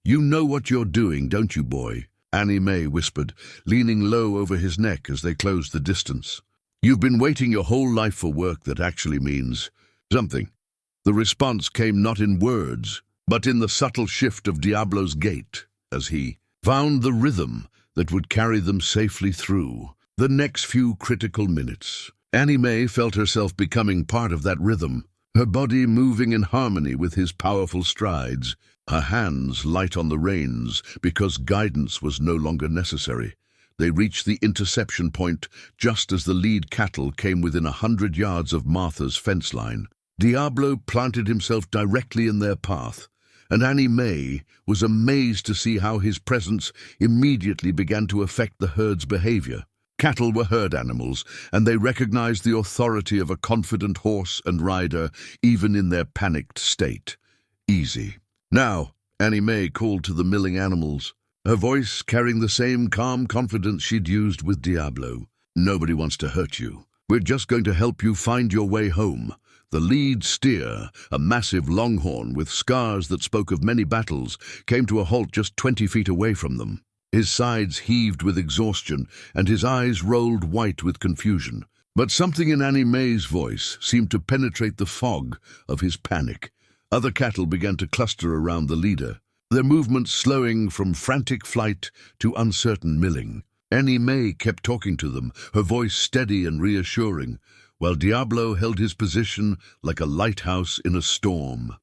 "You know what you're doing, don't you, boy?" Annie Mae whispered, leaning low over his neck as they closed the distance. "You've been waiting your whole life for work that actually means something." The response came not in words, but in the subtle shift of Diablo's gait, as he found the rhythm that would carry them safely through the next few critical minutes. Annie Mae felt herself becoming part of that rhythm, her body moving in harmony with his powerful strides, her hands light on the reins because guidance was no longer necessary. They reached the interception point just as the lead cattle came within 100 yards of Martha's fence line. Diablo planted himself directly in their path, and Annie Mae was amazed to see how his presence immediately began to affect the herd's behavior. Cattle were herd animals, and they recognized the authority of a confident horse and rider even in their panicked state. "Easy." "Now," Annie Mae called to the milling animals, her voice carrying the same calm confidence she'd used with Diablo. "Nobody wants to hurt you. We're just going to help you find your way home." The lead steer, a massive longhorn with scars that spoke of many battles, came to a halt just 20 feet away from them. His sides heaved with exhaustion, and his eyes rolled white with confusion. But something in Annie Mae's voice seemed to penetrate the fog of his panic. Other cattle began to cluster around the leader, their movements slowing from frantic flight to uncertain milling. Annie Mae kept talking to them, her voice steady and reassuring, while Diablo held his position like a lighthouse in a storm.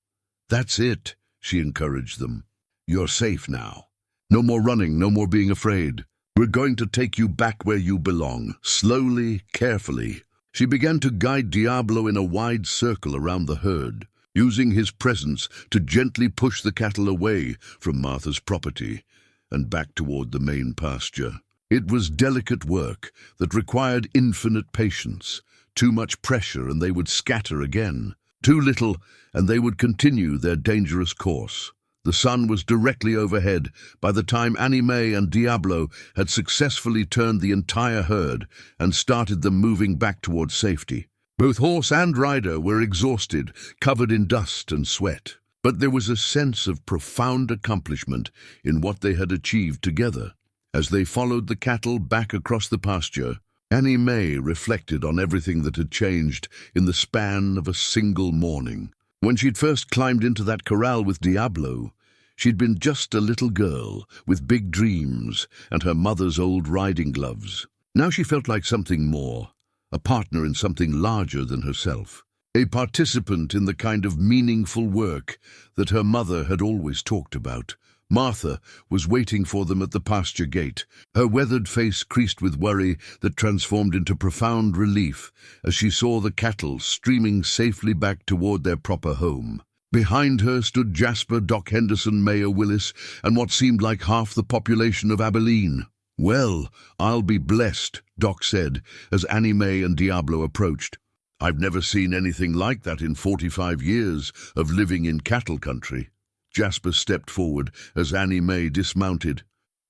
"That's it," she encouraged them. "You're safe now. No more running, no more being afraid. We're going to take you back where you belong, slowly, carefully." She began to guide Diablo in a wide circle around the herd, using his presence to gently push the cattle away from Martha's property and back toward the main pasture. It was delicate work that required infinite patience. Too much pressure and they would scatter again. Too little and they would continue their dangerous course. The sun was directly overhead by the time Annie Mae and Diablo had successfully turned the entire herd and started them moving back towards safety. Both horse and rider were exhausted, covered in dust and sweat. But there was a sense of profound accomplishment in what they had achieved together. As they followed the cattle back across the pasture, Annie Mae reflected on everything that had changed in the span of a single morning. When she'd first climbed into that corral with Diablo, she'd been just a little girl with big dreams and her mother's old riding gloves. Now she felt like something more, a partner in something larger than herself, a participant in the kind of meaningful work that her mother had always talked about. Martha was waiting for them at the pasture gate, her weathered face creased with worry that transformed into profound relief as she saw the cattle streaming safely back toward their proper home. Behind her stood Jasper, Doc Henderson, Mayor Willis, and what seemed like half the population of Abilene. "Well, I'll be blessed," Doc said as Annie Mae and Diablo approached. "I've never seen anything like that in 45 years of living in cattle country." Jasper stepped forward as Annie Mae dismounted,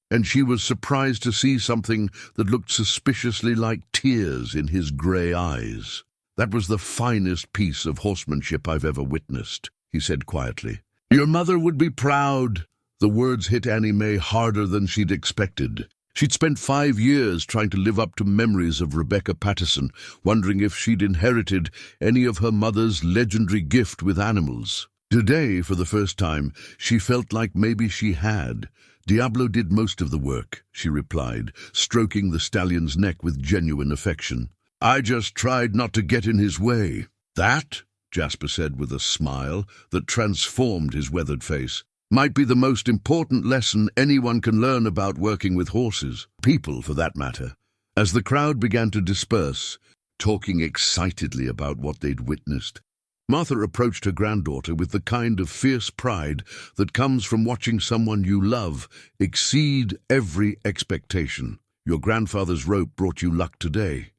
and she was surprised to see something that looked suspiciously like tears in his grey eyes. "That was the finest piece of horsemanship I've ever witnessed," he said quietly. "Your mother would be proud." The words hit Annie Mae harder than she'd expected. She'd spent 5 years trying to live up to memories of Rebecca Patterson, wondering if she'd inherited any of her mother's legendary gift with animals. Today, for the first time, she felt like maybe she had. "Diablo did most of the work," she replied, stroking the stallion's neck with genuine affection. "I just tried not to get in his way." "That," Jasper said with a smile that transformed his weathered face, "might be the most important lesson anyone can learn about working with horses, people for that matter." As the crowd began to disperse, talking excitedly about what they'd witnessed, Martha approached her granddaughter with the kind of fierce pride that comes from watching someone you love exceed every expectation. "Your grandfather's rope brought you luck today,"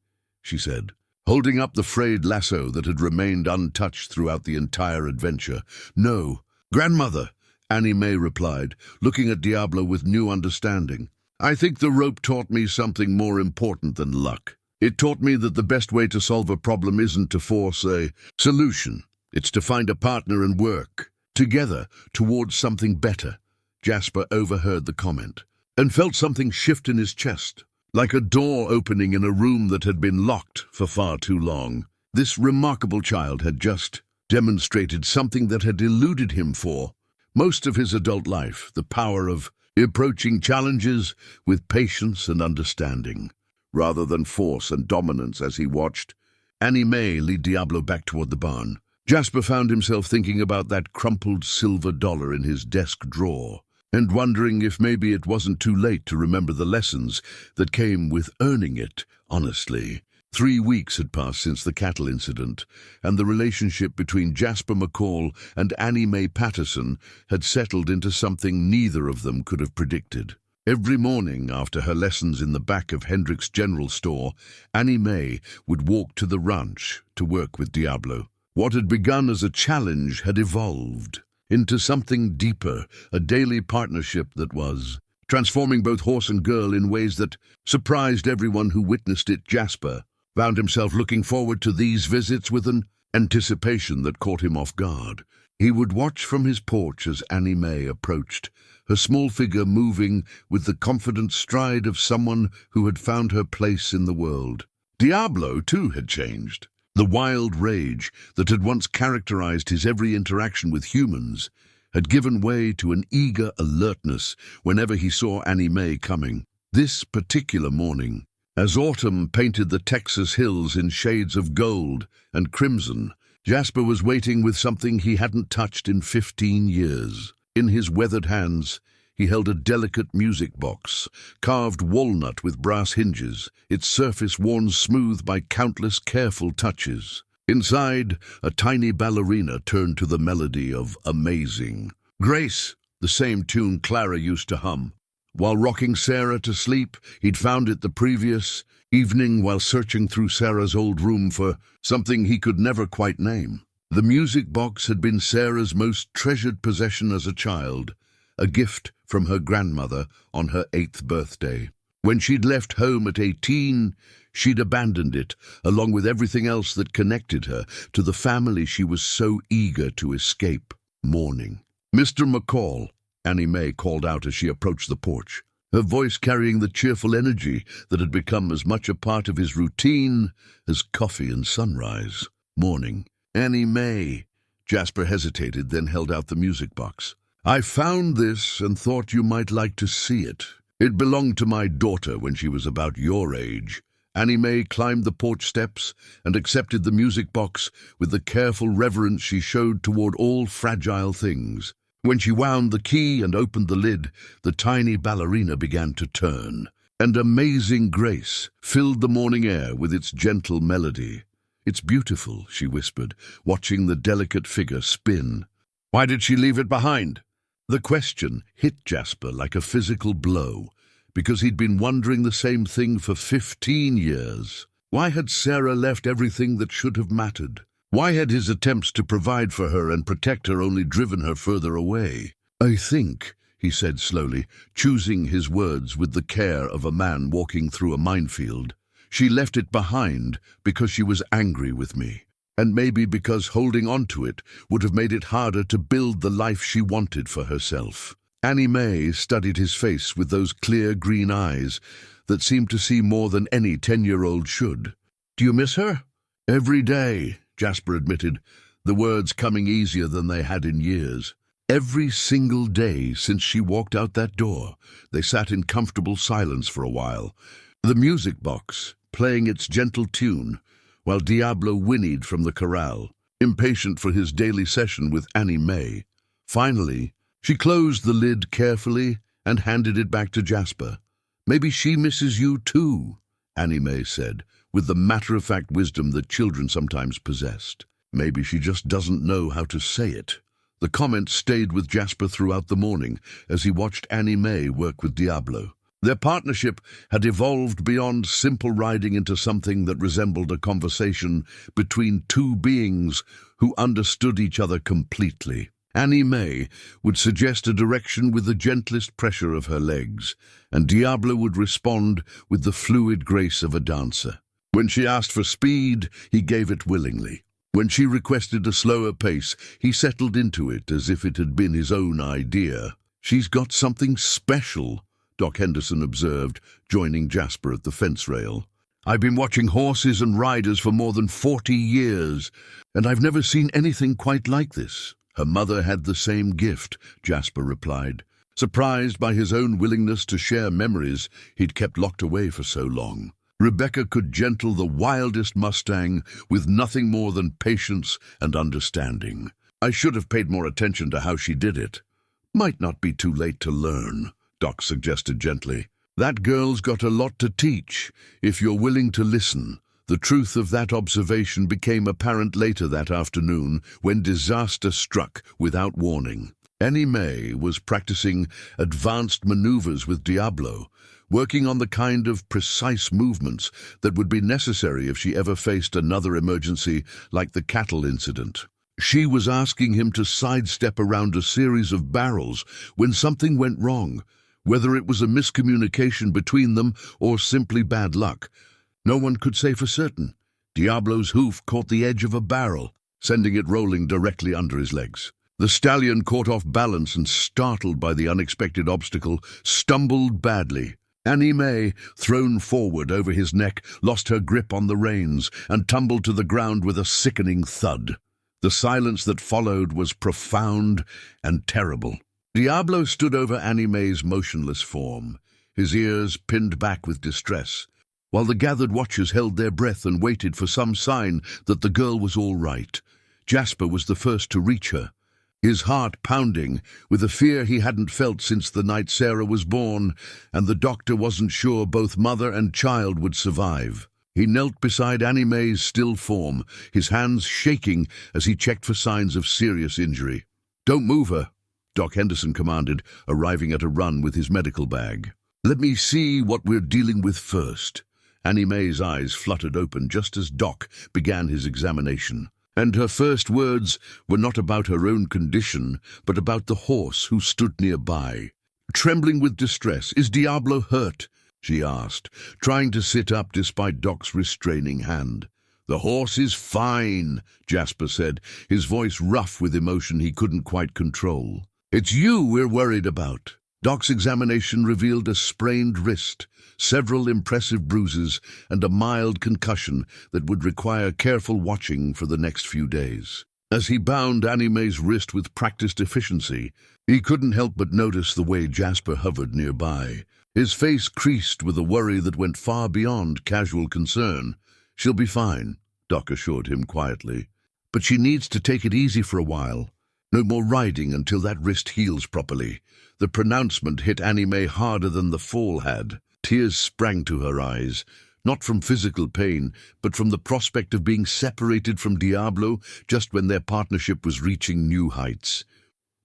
she said, holding up the frayed lasso that had remained untouched throughout the entire adventure. "No, grandmother," Annie Mae replied, looking at Diablo with new understanding. "I think the rope taught me something more important than luck. It taught me that the best way to solve a problem isn't to force a solution. It's to find a partner and work together towards something better." Jasper overheard the comment and felt something shift in his chest, like a door opening in a room that had been locked for far too long. This remarkable child had just demonstrated something that had eluded him for most of his adult life: the power of approaching challenges with patience and understanding, rather than force and dominance. As he watched Annie Mae lead Diablo back toward the barn, Jasper found himself thinking about that crumpled silver dollar in his desk drawer, and wondering if maybe it wasn't too late to remember the lessons that came with earning it honestly. 3 weeks had passed since the cattle incident, and the relationship between Jasper McCall and Annie Mae Patterson had settled into something neither of them could have predicted. Every morning after her lessons in the back of Hendrick's General Store, Annie Mae would walk to the ranch to work with Diablo. What had begun as a challenge had evolved into something deeper, a daily partnership that was transforming both horse and girl in ways that surprised everyone who witnessed it. Jasper found himself looking forward to these visits with an anticipation that caught him off guard. He would watch from his porch as Annie Mae approached, her small figure moving with the confident stride of someone who had found her place in the world. Diablo, too, had changed. The wild rage that had once characterized his every interaction with humans had given way to an eager alertness whenever he saw Annie Mae coming. This particular morning, as autumn painted the Texas hills in shades of gold and crimson, Jasper was waiting with something he hadn't touched in 15 years. In his weathered hands, he held a delicate music box, carved walnut with brass hinges, its surface worn smooth by countless careful touches. Inside, a tiny ballerina turned to the melody of Amazing Grace, the same tune Clara used to hum. While rocking Sarah to sleep, he'd found it the previous evening while searching through Sarah's old room for something he could never quite name. The music box had been Sarah's most treasured possession as a child, a gift from her grandmother on her 8th birthday. When she'd left home at 18, she'd abandoned it, along with everything else that connected her to the family she was so eager to escape. Mourning. "Mr. McCall," Annie Mae called out as she approached the porch, her voice carrying the cheerful energy that had become as much a part of his routine as coffee and sunrise. "Morning." "Annie Mae." Jasper hesitated, then held out the music box. "I found this and thought you might like to see it. It belonged to my daughter when she was about your age." Annie Mae climbed the porch steps and accepted the music box with the careful reverence she showed toward all fragile things. When she wound the key and opened the lid, the tiny ballerina began to turn, and amazing grace filled the morning air with its gentle melody. "It's beautiful," she whispered, watching the delicate figure spin. "Why did she leave it behind?" The question hit Jasper like a physical blow, because he'd been wondering the same thing for 15 years. Why had Sarah left everything that should have mattered? Why had his attempts to provide for her and protect her only driven her further away? "I think," he said slowly, choosing his words with the care of a man walking through a minefield, "she left it behind because she was angry with me, and maybe because holding on to it would have made it harder to build the life she wanted for herself." Annie Mae studied his face with those clear green eyes that seemed to see more than any 10-year-old should. "Do you miss her?" "Every day," Jasper admitted, the words coming easier than they had in years. Every single day since she walked out that door. They sat in comfortable silence for a while, the music box playing its gentle tune, while Diablo whinnied from the corral, impatient for his daily session with Annie Mae. Finally, she closed the lid carefully and handed it back to Jasper. "Maybe she misses you too," Annie Mae said, with the matter-of-fact wisdom that children sometimes possessed. "Maybe she just doesn't know how to say it." The comment stayed with Jasper throughout the morning as he watched Annie Mae work with Diablo. Their partnership had evolved beyond simple riding into something that resembled a conversation between two beings who understood each other completely. Annie Mae would suggest a direction with the gentlest pressure of her legs, and Diablo would respond with the fluid grace of a dancer. When she asked for speed, he gave it willingly. When she requested a slower pace, he settled into it as if it had been his own idea. "She's got something special," Doc Henderson observed, joining Jasper at the fence rail. "I've been watching horses and riders for more than 40 years, and I've never seen anything quite like this." "Her mother had the same gift," Jasper replied, surprised by his own willingness to share memories he'd kept locked away for so long. "Rebecca could gentle the wildest Mustang with nothing more than patience and understanding. I should have paid more attention to how she did it." "Might not be too late to learn," Doc suggested gently. "That girl's got a lot to teach, if you're willing to listen." The truth of that observation became apparent later that afternoon when disaster struck without warning. Annie Mae was practicing advanced maneuvers with Diablo, working on the kind of precise movements that would be necessary if she ever faced another emergency like the cattle incident. She was asking him to sidestep around a series of barrels when something went wrong, whether it was a miscommunication between them or simply bad luck. No one could say for certain. Diablo's hoof caught the edge of a barrel, sending it rolling directly under his legs. The stallion caught off balance and, startled by the unexpected obstacle, stumbled badly. Annie Mae, thrown forward over his neck, lost her grip on the reins and tumbled to the ground with a sickening thud. The silence that followed was profound and terrible. Diablo stood over Annie Mae's motionless form, his ears pinned back with distress, while the gathered watchers held their breath and waited for some sign that the girl was all right. Jasper was the first to reach her, his heart pounding with a fear he hadn't felt since the night Sarah was born, and the doctor wasn't sure both mother and child would survive. He knelt beside Annie Mae's still form, his hands shaking as he checked for signs of serious injury. "Don't move her," Doc Henderson commanded, arriving at a run with his medical bag. "Let me see what we're dealing with first." Annie Mae's eyes fluttered open just as Doc began his examination. And her first words were not about her own condition, but about the horse who stood nearby. Trembling with distress, "Is Diablo hurt?" she asked, trying to sit up despite Doc's restraining hand. "The horse is fine," Jasper said, his voice rough with emotion he couldn't quite control. "It's you we're worried about." Doc's examination revealed a sprained wrist, several impressive bruises, and a mild concussion that would require careful watching for the next few days. As he bound Annie Mae's wrist with practiced efficiency, he couldn't help but notice the way Jasper hovered nearby. His face creased with a worry that went far beyond casual concern. "She'll be fine," Doc assured him quietly. "But she needs to take it easy for a while. No more riding until that wrist heals properly." The pronouncement hit Annie Mae harder than the fall had. Tears sprang to her eyes, not from physical pain, but from the prospect of being separated from Diablo just when their partnership was reaching new heights.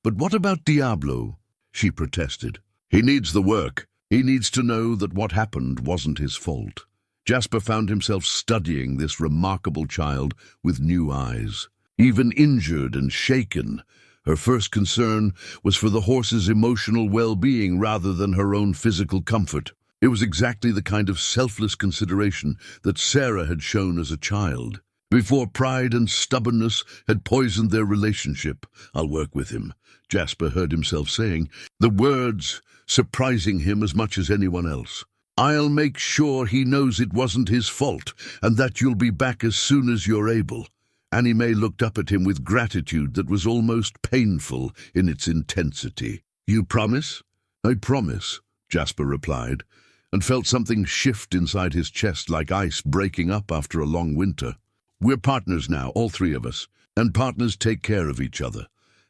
"But what about Diablo?" she protested. "He needs the work. He needs to know that what happened wasn't his fault." Jasper found himself studying this remarkable child with new eyes. Even injured and shaken, her first concern was for the horse's emotional well-being rather than her own physical comfort. It was exactly the kind of selfless consideration that Sarah had shown as a child. Before pride and stubbornness had poisoned their relationship. "I'll work with him," Jasper heard himself saying, the words surprising him as much as anyone else. "I'll make sure he knows it wasn't his fault, and that you'll be back as soon as you're able." Annie Mae looked up at him with gratitude that was almost painful in its intensity. "You promise?" "I promise," Jasper replied, and felt something shift inside his chest like ice breaking up after a long winter. "We're partners now, all three of us, and partners take care of each other."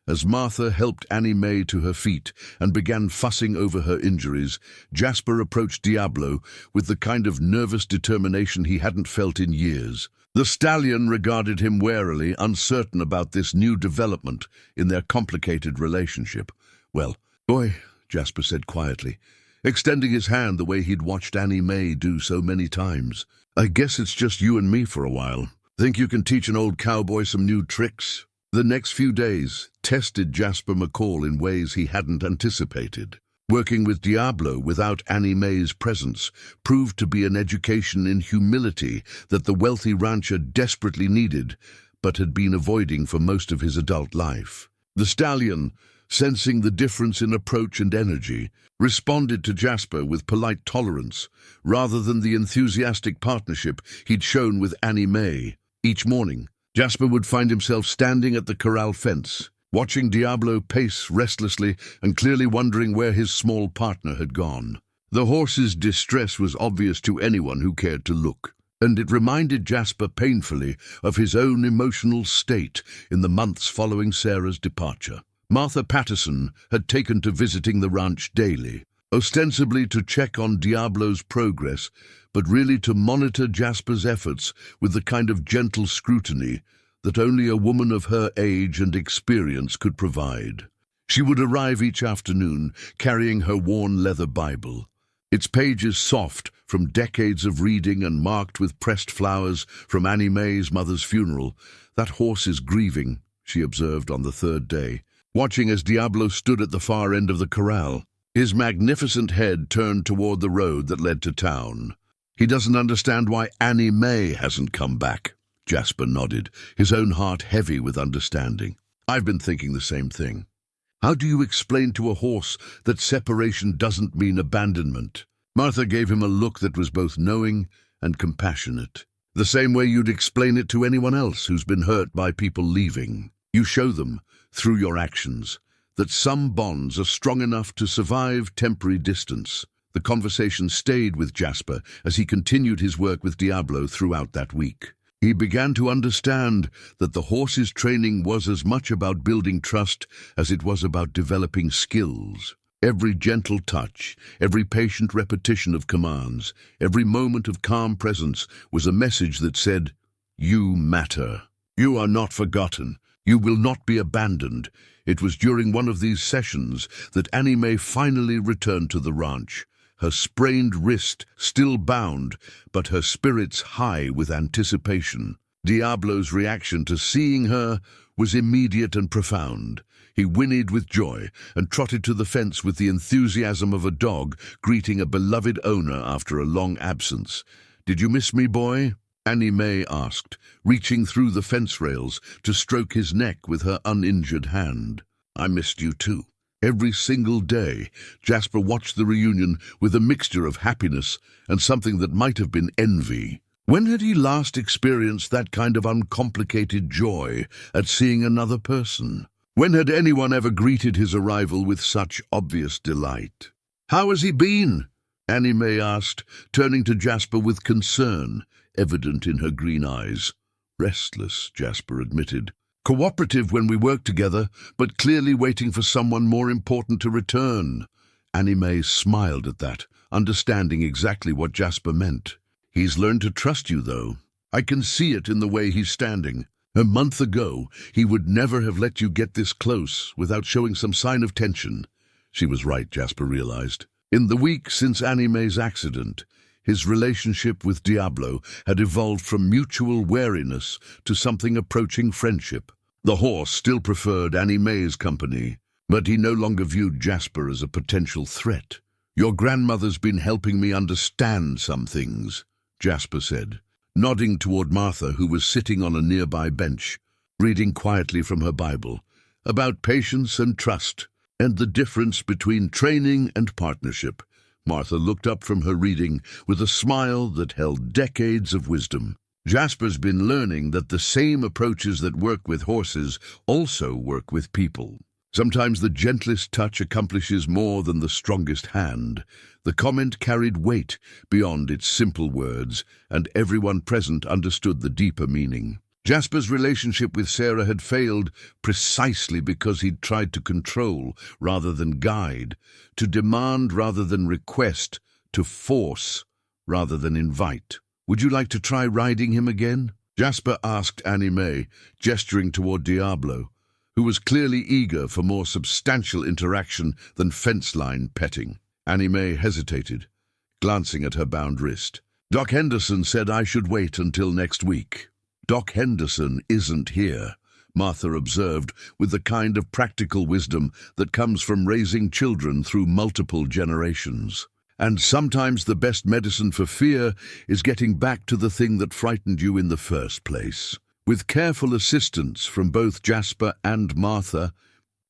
As Martha helped Annie Mae to her feet and began fussing over her injuries, Jasper approached Diablo with the kind of nervous determination he hadn't felt in years. The stallion regarded him warily, uncertain about this new development in their complicated relationship. "Well, boy," Jasper said quietly, extending his hand the way he'd watched Annie Mae do so many times. "I guess it's just you and me for a while. Think you can teach an old cowboy some new tricks?" The next few days tested Jasper McCall in ways he hadn't anticipated. Working with Diablo without Annie Mae's presence proved to be an education in humility that the wealthy rancher desperately needed, but had been avoiding for most of his adult life. The stallion, sensing the difference in approach and energy, responded to Jasper with polite tolerance, rather than the enthusiastic partnership he'd shown with Annie Mae. Each morning, Jasper would find himself standing at the corral fence, watching Diablo pace restlessly and clearly wondering where his small partner had gone. The horse's distress was obvious to anyone who cared to look, and it reminded Jasper painfully of his own emotional state in the months following Sarah's departure. Martha Patterson had taken to visiting the ranch daily, ostensibly to check on Diablo's progress, but really to monitor Jasper's efforts with the kind of gentle scrutiny that only a woman of her age and experience could provide. She would arrive each afternoon carrying her worn leather Bible, its pages soft from decades of reading and marked with pressed flowers from Annie Mae's mother's funeral. "That horse is grieving," she observed on the third day, watching as Diablo stood at the far end of the corral, his magnificent head turned toward the road that led to town. "He doesn't understand why Annie Mae hasn't come back." Jasper nodded, his own heart heavy with understanding. "I've been thinking the same thing. How do you explain to a horse that separation doesn't mean abandonment?" Martha gave him a look that was both knowing and compassionate. "The same way you'd explain it to anyone else who's been hurt by people leaving. You show them, through your actions, that some bonds are strong enough to survive temporary distance." The conversation stayed with Jasper as he continued his work with Diablo throughout that week. He began to understand that the horse's training was as much about building trust as it was about developing skills. Every gentle touch, every patient repetition of commands, every moment of calm presence was a message that said, "You matter. You are not forgotten. You will not be abandoned." It was during one of these sessions that Annie Mae finally returned to the ranch, her sprained wrist still bound, but her spirits high with anticipation. Diablo's reaction to seeing her was immediate and profound. He whinnied with joy and trotted to the fence with the enthusiasm of a dog greeting a beloved owner after a long absence. "Did you miss me, boy?" Annie Mae asked, reaching through the fence rails to stroke his neck with her uninjured hand. "I missed you too." Every single day, Jasper watched the reunion with a mixture of happiness and something that might have been envy. When had he last experienced that kind of uncomplicated joy at seeing another person? When had anyone ever greeted his arrival with such obvious delight? "How has he been?" Annie Mae asked, turning to Jasper with concern evident in her green eyes. "Restless," Jasper admitted. "Cooperative when we work together, but clearly waiting for someone more important to return." Annie Mae smiled at that, understanding exactly what Jasper meant. "He's learned to trust you, though. I can see it in the way he's standing. A month ago, he would never have let you get this close without showing some sign of tension." She was right, Jasper realized. In the week since Annie Mae's accident, his relationship with Diablo had evolved from mutual wariness to something approaching friendship. The horse still preferred Annie Mae's company, but he no longer viewed Jasper as a potential threat. "Your grandmother's been helping me understand some things," Jasper said, nodding toward Martha, who was sitting on a nearby bench, reading quietly from her Bible, about patience and trust, and the difference between training and partnership. Martha looked up from her reading with a smile that held decades of wisdom. "Jasper's been learning that the same approaches that work with horses also work with people. Sometimes the gentlest touch accomplishes more than the strongest hand." The comment carried weight beyond its simple words, and everyone present understood the deeper meaning. Jasper's relationship with Sarah had failed precisely because he'd tried to control rather than guide, to demand rather than request, to force rather than invite. "Would you like to try riding him again?" Jasper asked Annie Mae, gesturing toward Diablo, who was clearly eager for more substantial interaction than fence-line petting. Annie Mae hesitated, glancing at her bound wrist. "Doc Henderson said I should wait until next week." "Doc Henderson isn't here," Martha observed with the kind of practical wisdom that comes from raising children through multiple generations. "And sometimes the best medicine for fear is getting back to the thing that frightened you in the first place." With careful assistance from both Jasper and Martha,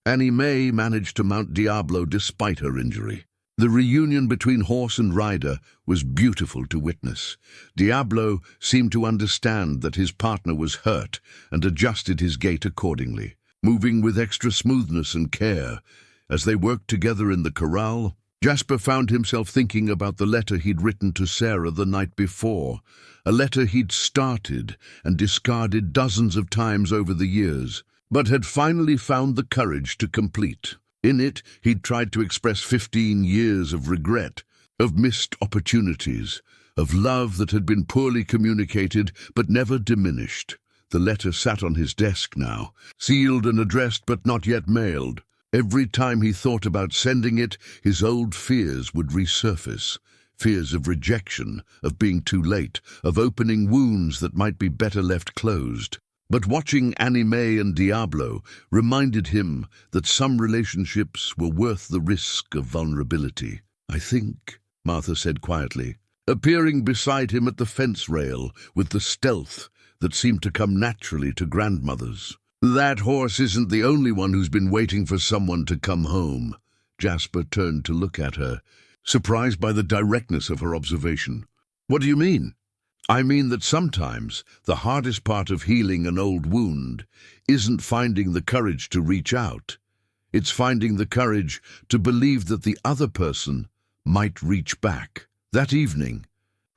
Annie Mae managed to mount Diablo despite her injury. The reunion between horse and rider was beautiful to witness. Diablo seemed to understand that his partner was hurt and adjusted his gait accordingly, moving with extra smoothness and care. As they worked together in the corral, Jasper found himself thinking about the letter he'd written to Sarah the night before, a letter he'd started and discarded dozens of times over the years, but had finally found the courage to complete. In it, he'd tried to express 15 years of regret, of missed opportunities, of love that had been poorly communicated but never diminished. The letter sat on his desk now, sealed and addressed but not yet mailed. Every time he thought about sending it, his old fears would resurface. Fears of rejection, of being too late, of opening wounds that might be better left closed. But watching Annie Mae and Diablo reminded him that some relationships were worth the risk of vulnerability. "I think," Martha said quietly, appearing beside him at the fence rail with the stealth that seemed to come naturally to grandmothers. "That horse isn't the only one who's been waiting for someone to come home." Jasper turned to look at her, surprised by the directness of her observation. "What do you mean?" "I mean that sometimes the hardest part of healing an old wound isn't finding the courage to reach out. It's finding the courage to believe that the other person might reach back." That evening,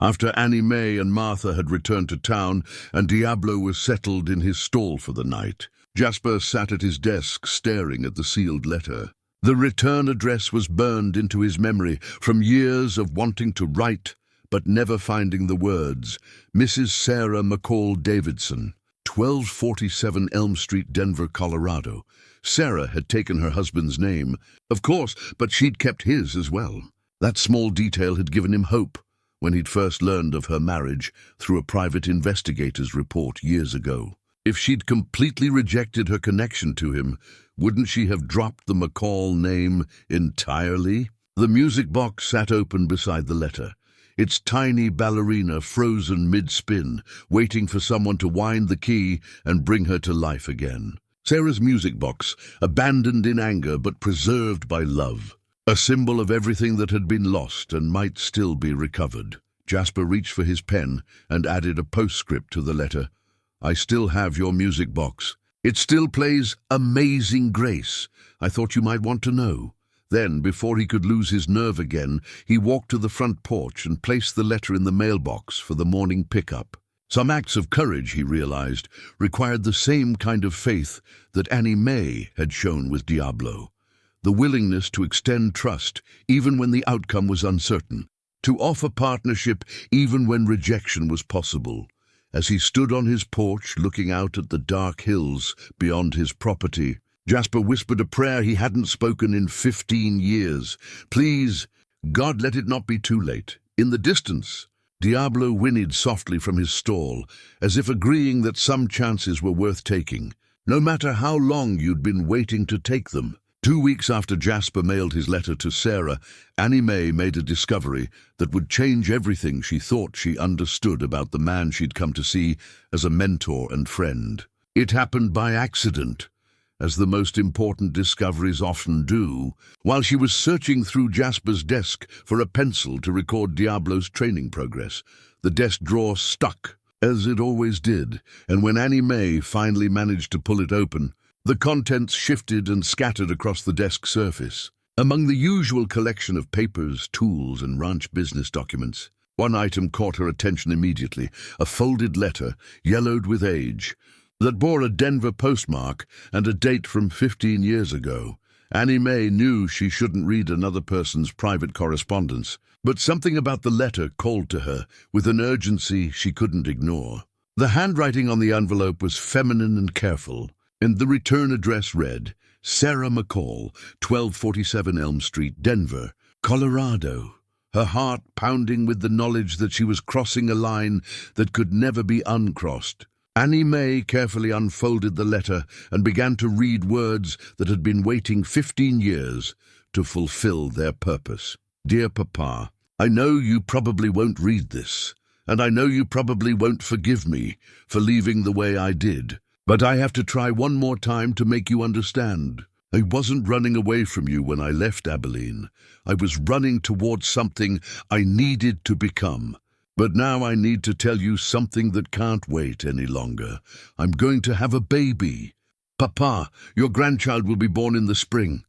after Annie Mae and Martha had returned to town and Diablo was settled in his stall for the night, Jasper sat at his desk staring at the sealed letter. The return address was burned into his memory from years of wanting to write but never finding the words. Mrs. Sarah McCall Davidson, 1247 Elm Street, Denver, Colorado. Sarah had taken her husband's name, of course, but she'd kept his as well. That small detail had given him hope. when he'd first learned of her marriage through a private investigator's report years ago. If she'd completely rejected her connection to him, wouldn't she have dropped the McCall name entirely? The music box sat open beside the letter, its tiny ballerina frozen mid-spin, waiting for someone to wind the key and bring her to life again. Sarah's music box, abandoned in anger but preserved by love. A symbol of everything that had been lost and might still be recovered. Jasper reached for his pen and added a postscript to the letter. I still have your music box. It still plays Amazing Grace. I thought you might want to know. Then, before he could lose his nerve again, he walked to the front porch and placed the letter in the mailbox for the morning pickup. Some acts of courage, he realized, required the same kind of faith that Annie Mae had shown with Diablo. The willingness to extend trust even when the outcome was uncertain, to offer partnership even when rejection was possible. As he stood on his porch looking out at the dark hills beyond his property, Jasper whispered a prayer he hadn't spoken in 15 years. Please, God, let it not be too late. In the distance, Diablo whinnied softly from his stall, as if agreeing that some chances were worth taking, no matter how long you'd been waiting to take them. 2 weeks after Jasper mailed his letter to Sarah, Annie Mae made a discovery that would change everything she thought she understood about the man she'd come to see as a mentor and friend. It happened by accident, as the most important discoveries often do, while she was searching through Jasper's desk for a pencil to record Diablo's training progress. The desk drawer stuck, as it always did, and when Annie Mae finally managed to pull it open, the contents shifted and scattered across the desk surface. Among the usual collection of papers, tools, and ranch business documents, one item caught her attention immediately, a folded letter, yellowed with age, that bore a Denver postmark and a date from 15 years ago. Annie Mae knew she shouldn't read another person's private correspondence, but something about the letter called to her with an urgency she couldn't ignore. The handwriting on the envelope was feminine and careful, and the return address read, Sarah McCall, 1247 Elm Street, Denver, Colorado. Her heart pounding with the knowledge that she was crossing a line that could never be uncrossed. Annie Mae carefully unfolded the letter and began to read words that had been waiting 15 years to fulfill their purpose. Dear Papa, I know you probably won't read this, and I know you probably won't forgive me for leaving the way I did. But I have to try one more time to make you understand. I wasn't running away from you when I left Abilene. I was running towards something I needed to become. But now I need to tell you something that can't wait any longer. I'm going to have a baby. Papa, your grandchild will be born in the spring.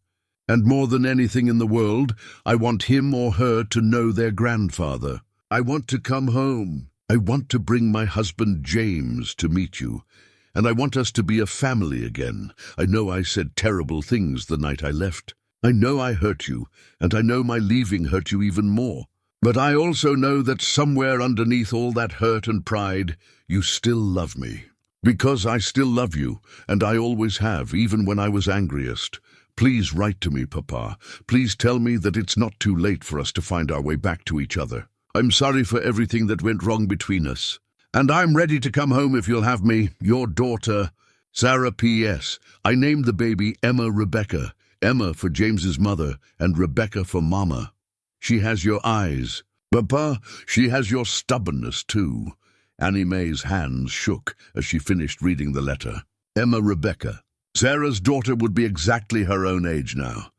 And more than anything in the world, I want him or her to know their grandfather. I want to come home. I want to bring my husband James to meet you. And I want us to be a family again. I know I said terrible things the night I left. I know I hurt you, and I know my leaving hurt you even more. But I also know that somewhere underneath all that hurt and pride, you still love me. Because I still love you, and I always have, even when I was angriest. Please write to me, Papa. Please tell me that it's not too late for us to find our way back to each other. I'm sorry for everything that went wrong between us. And I'm ready to come home if you'll have me, your daughter, Sarah P.S. I named the baby Emma Rebecca, Emma for James's mother and Rebecca for Mama. She has your eyes. Papa, she has your stubbornness too. Annie Mae's hands shook as she finished reading the letter. Emma Rebecca. Sarah's daughter would be exactly her own age now,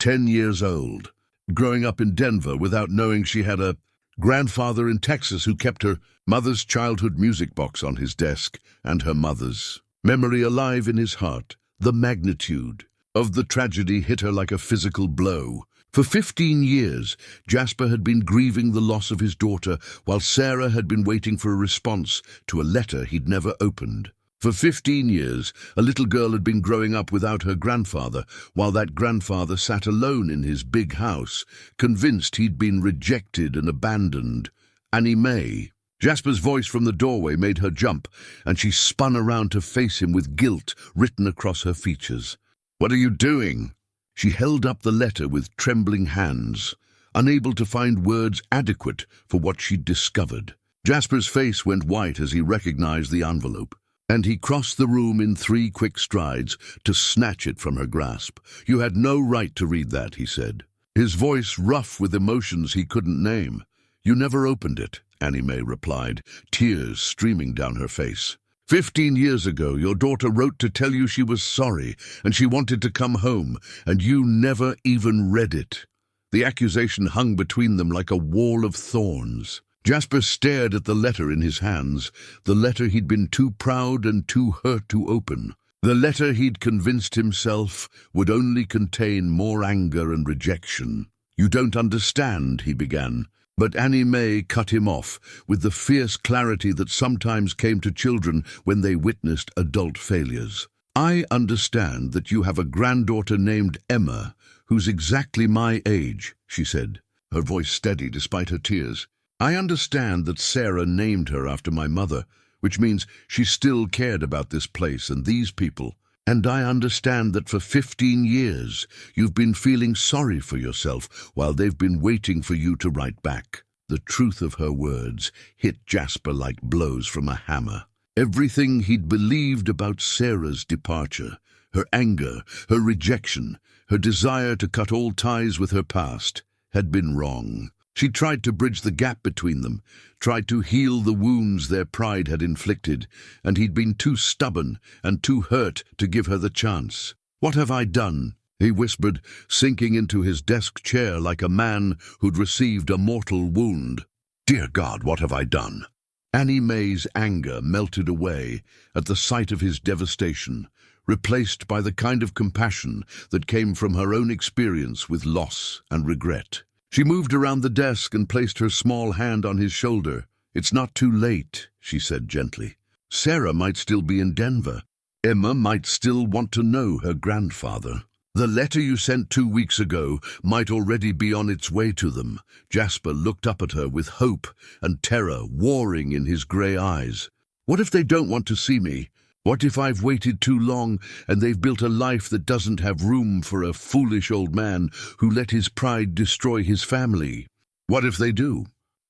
10 years old, growing up in Denver without knowing she had a grandfather in Texas who kept her mother's childhood music box on his desk and her mother's memory alive in his heart. The magnitude of the tragedy hit her like a physical blow. For 15 years, Jasper had been grieving the loss of his daughter, while Sarah had been waiting for a response to a letter he'd never opened. For 15 years, a little girl had been growing up without her grandfather, while that grandfather sat alone in his big house, convinced he'd been rejected and abandoned. Annie Mae. Jasper's voice from the doorway made her jump, and she spun around to face him with guilt written across her features. What are you doing? She held up the letter with trembling hands. unable to find words adequate for what she'd discovered. Jasper's face went white as he recognized the envelope, and he crossed the room in 3 quick strides to snatch it from her grasp. "You had no right to read that," he said, his voice rough with emotions he couldn't name. "You never opened it," Annie Mae replied, tears streaming down her face. 15 years ago, your daughter wrote to tell you she was sorry and she wanted to come home, and you never even read it." The accusation hung between them like a wall of thorns. Jasper stared at the letter in his hands, the letter he'd been too proud and too hurt to open. The letter he'd convinced himself would only contain more anger and rejection. "You don't understand," he began. But Annie Mae cut him off with the fierce clarity that sometimes came to children when they witnessed adult failures. "I understand that you have a granddaughter named Emma, who's exactly my age," she said, her voice steady despite her tears. "I understand that Sarah named her after my mother, which means she still cared about this place and these people. And I understand that for 15 years you've been feeling sorry for yourself while they've been waiting for you to write back." The truth of her words hit Jasper like blows from a hammer. Everything he'd believed about Sarah's departure, her anger, her rejection, her desire to cut all ties with her past, had been wrong. She tried to bridge the gap between them, tried to heal the wounds their pride had inflicted, and he'd been too stubborn and too hurt to give her the chance. "What have I done?" he whispered, sinking into his desk chair like a man who'd received a mortal wound. "Dear God, what have I done?" Annie Mae's anger melted away at the sight of his devastation, replaced by the kind of compassion that came from her own experience with loss and regret. She moved around the desk and placed her small hand on his shoulder. "It's not too late," she said gently. "Sarah might still be in Denver. Emma might still want to know her grandfather. The letter you sent 2 weeks ago might already be on its way to them." Jasper looked up at her with hope and terror warring in his grey eyes. "What if they don't want to see me? What if I've waited too long and they've built a life that doesn't have room for a foolish old man who let his pride destroy his family?" "What if they do?"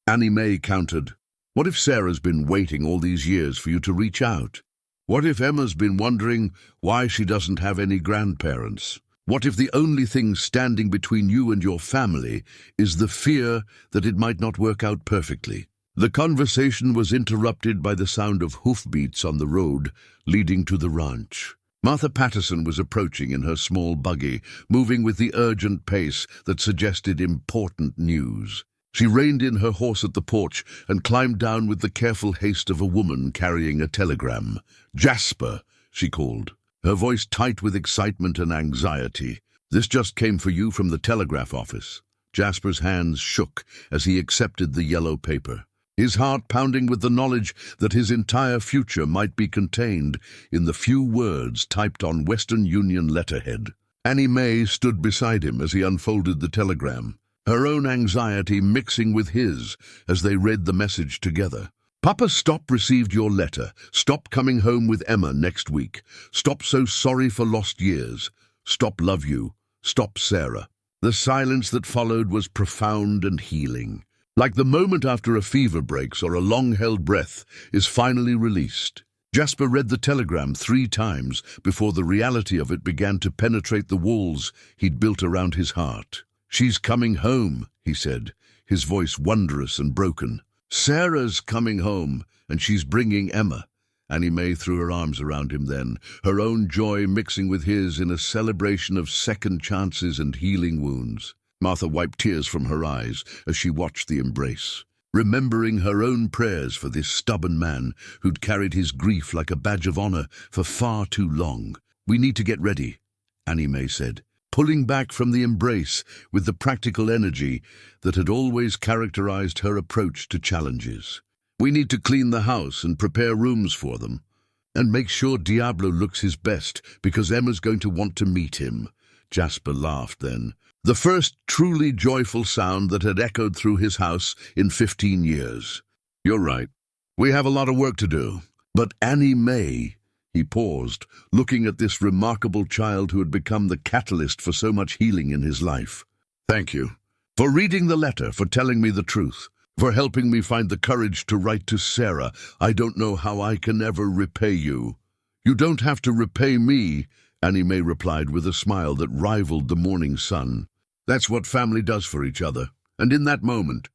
Annie Mae countered. "What if Sarah's been waiting all these years for you to reach out? What if Emma's been wondering why she doesn't have any grandparents? What if the only thing standing between you and your family is the fear that it might not work out perfectly?" The conversation was interrupted by the sound of hoofbeats on the road leading to the ranch. Martha Patterson was approaching in her small buggy, moving with the urgent pace that suggested important news. She reined in her horse at the porch and climbed down with the careful haste of a woman carrying a telegram. "Jasper," she called, her voice tight with excitement and anxiety. "This just came for you from the telegraph office." Jasper's hands shook as he accepted the yellow paper, his heart pounding with the knowledge that his entire future might be contained in the few words typed on Western Union letterhead. Annie Mae stood beside him as he unfolded the telegram, her own anxiety mixing with his as they read the message together. "Papa Stop received your letter. Stop coming home with Emma next week. Stop so sorry for lost years. Stop love you. Stop Sarah." The silence that followed was profound and healing, like the moment after a fever breaks or a long-held breath is finally released. Jasper read the telegram 3 times before the reality of it began to penetrate the walls he'd built around his heart. "She's coming home," he said, his voice wondrous and broken. "Sarah's coming home, and she's bringing Emma." Annie Mae threw her arms around him then, her own joy mixing with his in a celebration of second chances and healing wounds. Martha wiped tears from her eyes as she watched the embrace, remembering her own prayers for this stubborn man who'd carried his grief like a badge of honor for far too long. "We need to get ready," Annie Mae said, pulling back from the embrace with the practical energy that had always characterized her approach to challenges. "We need to clean the house and prepare rooms for them, and make sure Diablo looks his best because Emma's going to want to meet him." Jasper laughed then, the first truly joyful sound that had echoed through his house in 15 years. "You're right. We have a lot of work to do. But Annie Mae," he paused, looking at this remarkable child who had become the catalyst for so much healing in his life. "Thank you. for reading the letter, for telling me the truth, for helping me find the courage to write to Sarah. I don't know how I can ever repay you." "You don't have to repay me," Annie Mae replied with a smile that rivaled the morning sun. "That's what family does for each other." And in that moment,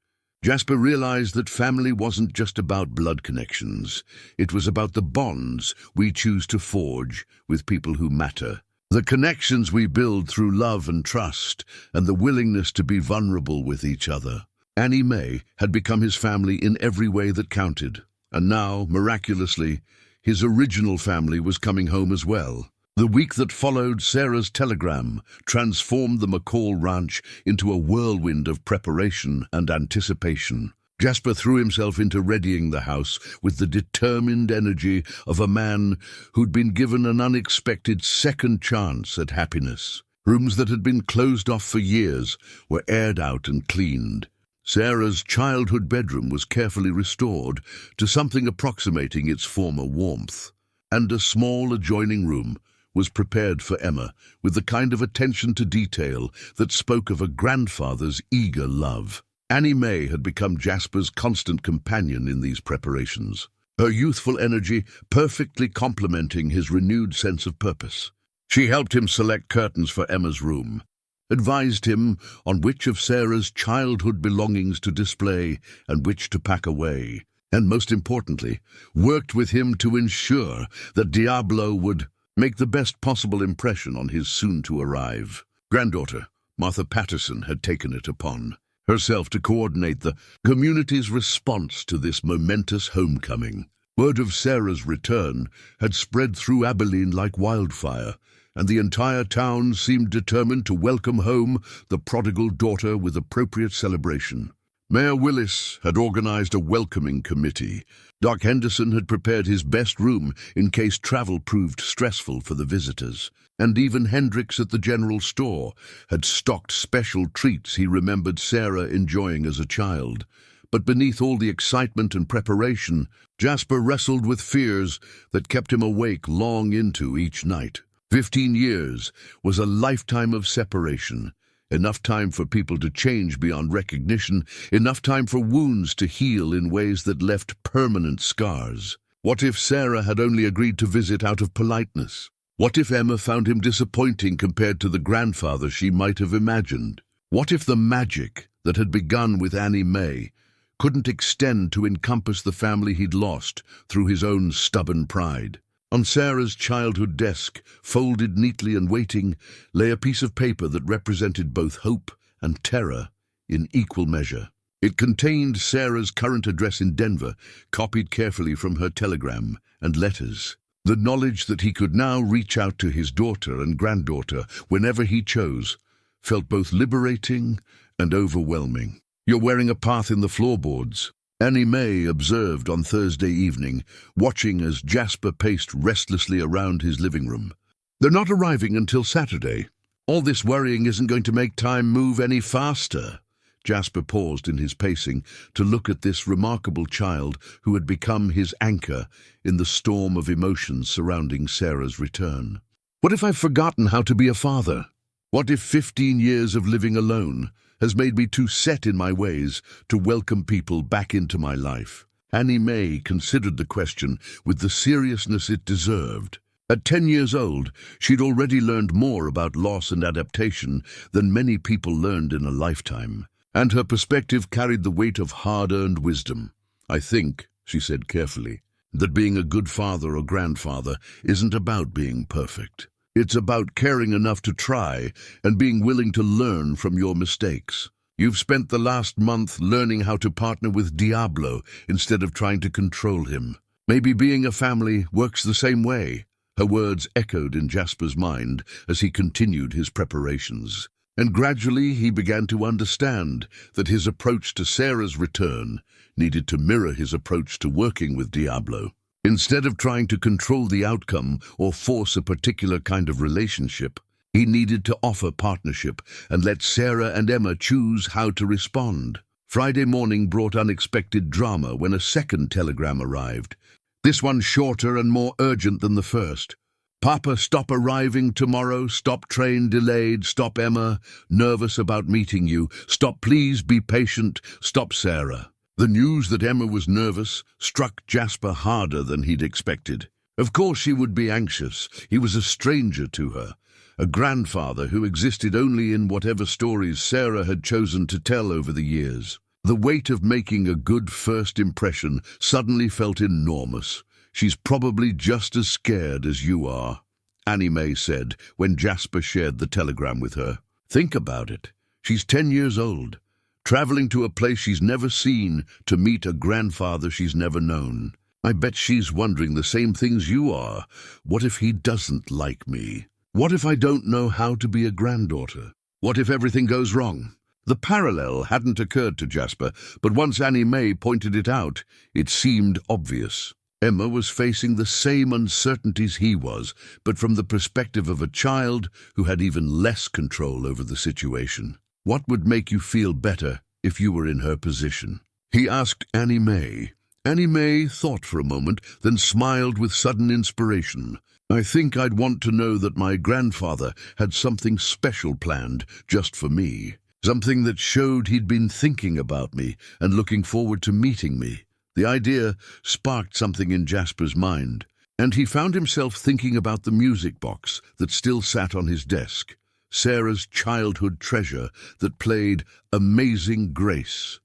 Jasper realized that family wasn't just about blood connections. It was about the bonds we choose to forge with people who matter. The connections we build through love and trust, and the willingness to be vulnerable with each other. Annie Mae had become his family in every way that counted. And now, miraculously, his original family was coming home as well. The week that followed Sarah's telegram transformed the McCall ranch into a whirlwind of preparation and anticipation. Jasper threw himself into readying the house with the determined energy of a man who'd been given an unexpected second chance at happiness. Rooms that had been closed off for years were aired out and cleaned. Sarah's childhood bedroom was carefully restored to something approximating its former warmth, and a small adjoining room was prepared for Emma with the kind of attention to detail that spoke of a grandfather's eager love. Annie Mae had become Jasper's constant companion in these preparations, her youthful energy perfectly complementing his renewed sense of purpose. She helped him select curtains for Emma's room, advised him on which of Sarah's childhood belongings to display and which to pack away, and most importantly, worked with him to ensure that Diablo would make the best possible impression on his soon-to-arrive granddaughter. Martha Patterson had taken it upon herself to coordinate the community's response to this momentous homecoming. Word of Sarah's return had spread through Abilene like wildfire, and the entire town seemed determined to welcome home the prodigal daughter with appropriate celebration. Mayor Willis had organized a welcoming committee. Doc Henderson had prepared his best room in case travel proved stressful for the visitors. And even Hendricks at the general store had stocked special treats he remembered Sarah enjoying as a child. But beneath all the excitement and preparation, Jasper wrestled with fears that kept him awake long into each night. 15 years was a lifetime of separation. Enough time for people to change beyond recognition, enough time for wounds to heal in ways that left permanent scars. What if Sarah had only agreed to visit out of politeness? What if Emma found him disappointing compared to the grandfather she might have imagined? What if the magic that had begun with Annie Mae couldn't extend to encompass the family he'd lost through his own stubborn pride? On Sarah's childhood desk, folded neatly and waiting, lay a piece of paper that represented both hope and terror in equal measure. It contained Sarah's current address in Denver, copied carefully from her telegram and letters. The knowledge that he could now reach out to his daughter and granddaughter whenever he chose felt both liberating and overwhelming. "You're wearing a path in the floorboards," Annie Mae observed on Thursday evening, watching as Jasper paced restlessly around his living room. "They're not arriving until Saturday. All this worrying isn't going to make time move any faster." Jasper paused in his pacing to look at this remarkable child who had become his anchor in the storm of emotions surrounding Sarah's return. "What if I've forgotten how to be a father? What if 15 years of living alone has made me too set in my ways to welcome people back into my life?" Annie Mae considered the question with the seriousness it deserved. At 10 years old, she'd already learned more about loss and adaptation than many people learned in a lifetime. And her perspective carried the weight of hard-earned wisdom. "I think," she said carefully, "that being a good father or grandfather isn't about being perfect. It's about caring enough to try and being willing to learn from your mistakes. You've spent the last month learning how to partner with Diablo instead of trying to control him. Maybe being a family works the same way." Her words echoed in Jasper's mind as he continued his preparations. And gradually he began to understand that his approach to Sarah's return needed to mirror his approach to working with Diablo. Instead of trying to control the outcome or force a particular kind of relationship, he needed to offer partnership and let Sarah and Emma choose how to respond. Friday morning brought unexpected drama when a second telegram arrived, this one shorter and more urgent than the first. Papa, stop arriving tomorrow. Stop train delayed. Stop Emma, nervous about meeting you. Stop, please be patient. Stop Sarah. The news that Emma was nervous struck Jasper harder than he'd expected. Of course she would be anxious. He was a stranger to her, a grandfather who existed only in whatever stories Sarah had chosen to tell over the years. The weight of making a good first impression suddenly felt enormous. She's probably just as scared as you are, Annie Mae said when Jasper shared the telegram with her. Think about it. She's 10 years old, traveling to a place she's never seen to meet a grandfather she's never known. I bet she's wondering the same things you are. What if he doesn't like me? What if I don't know how to be a granddaughter? What if everything goes wrong? The parallel hadn't occurred to Jasper, but once Annie Mae pointed it out, it seemed obvious. Emma was facing the same uncertainties he was, but from the perspective of a child who had even less control over the situation. What would make you feel better if you were in her position? He asked Annie Mae. Annie Mae thought for a moment, then smiled with sudden inspiration. I think I'd want to know that my grandfather had something special planned just for me. Something that showed he'd been thinking about me and looking forward to meeting me. The idea sparked something in Jasper's mind, and he found himself thinking about the music box that still sat on his desk, Sarah's childhood treasure that played Amazing Grace,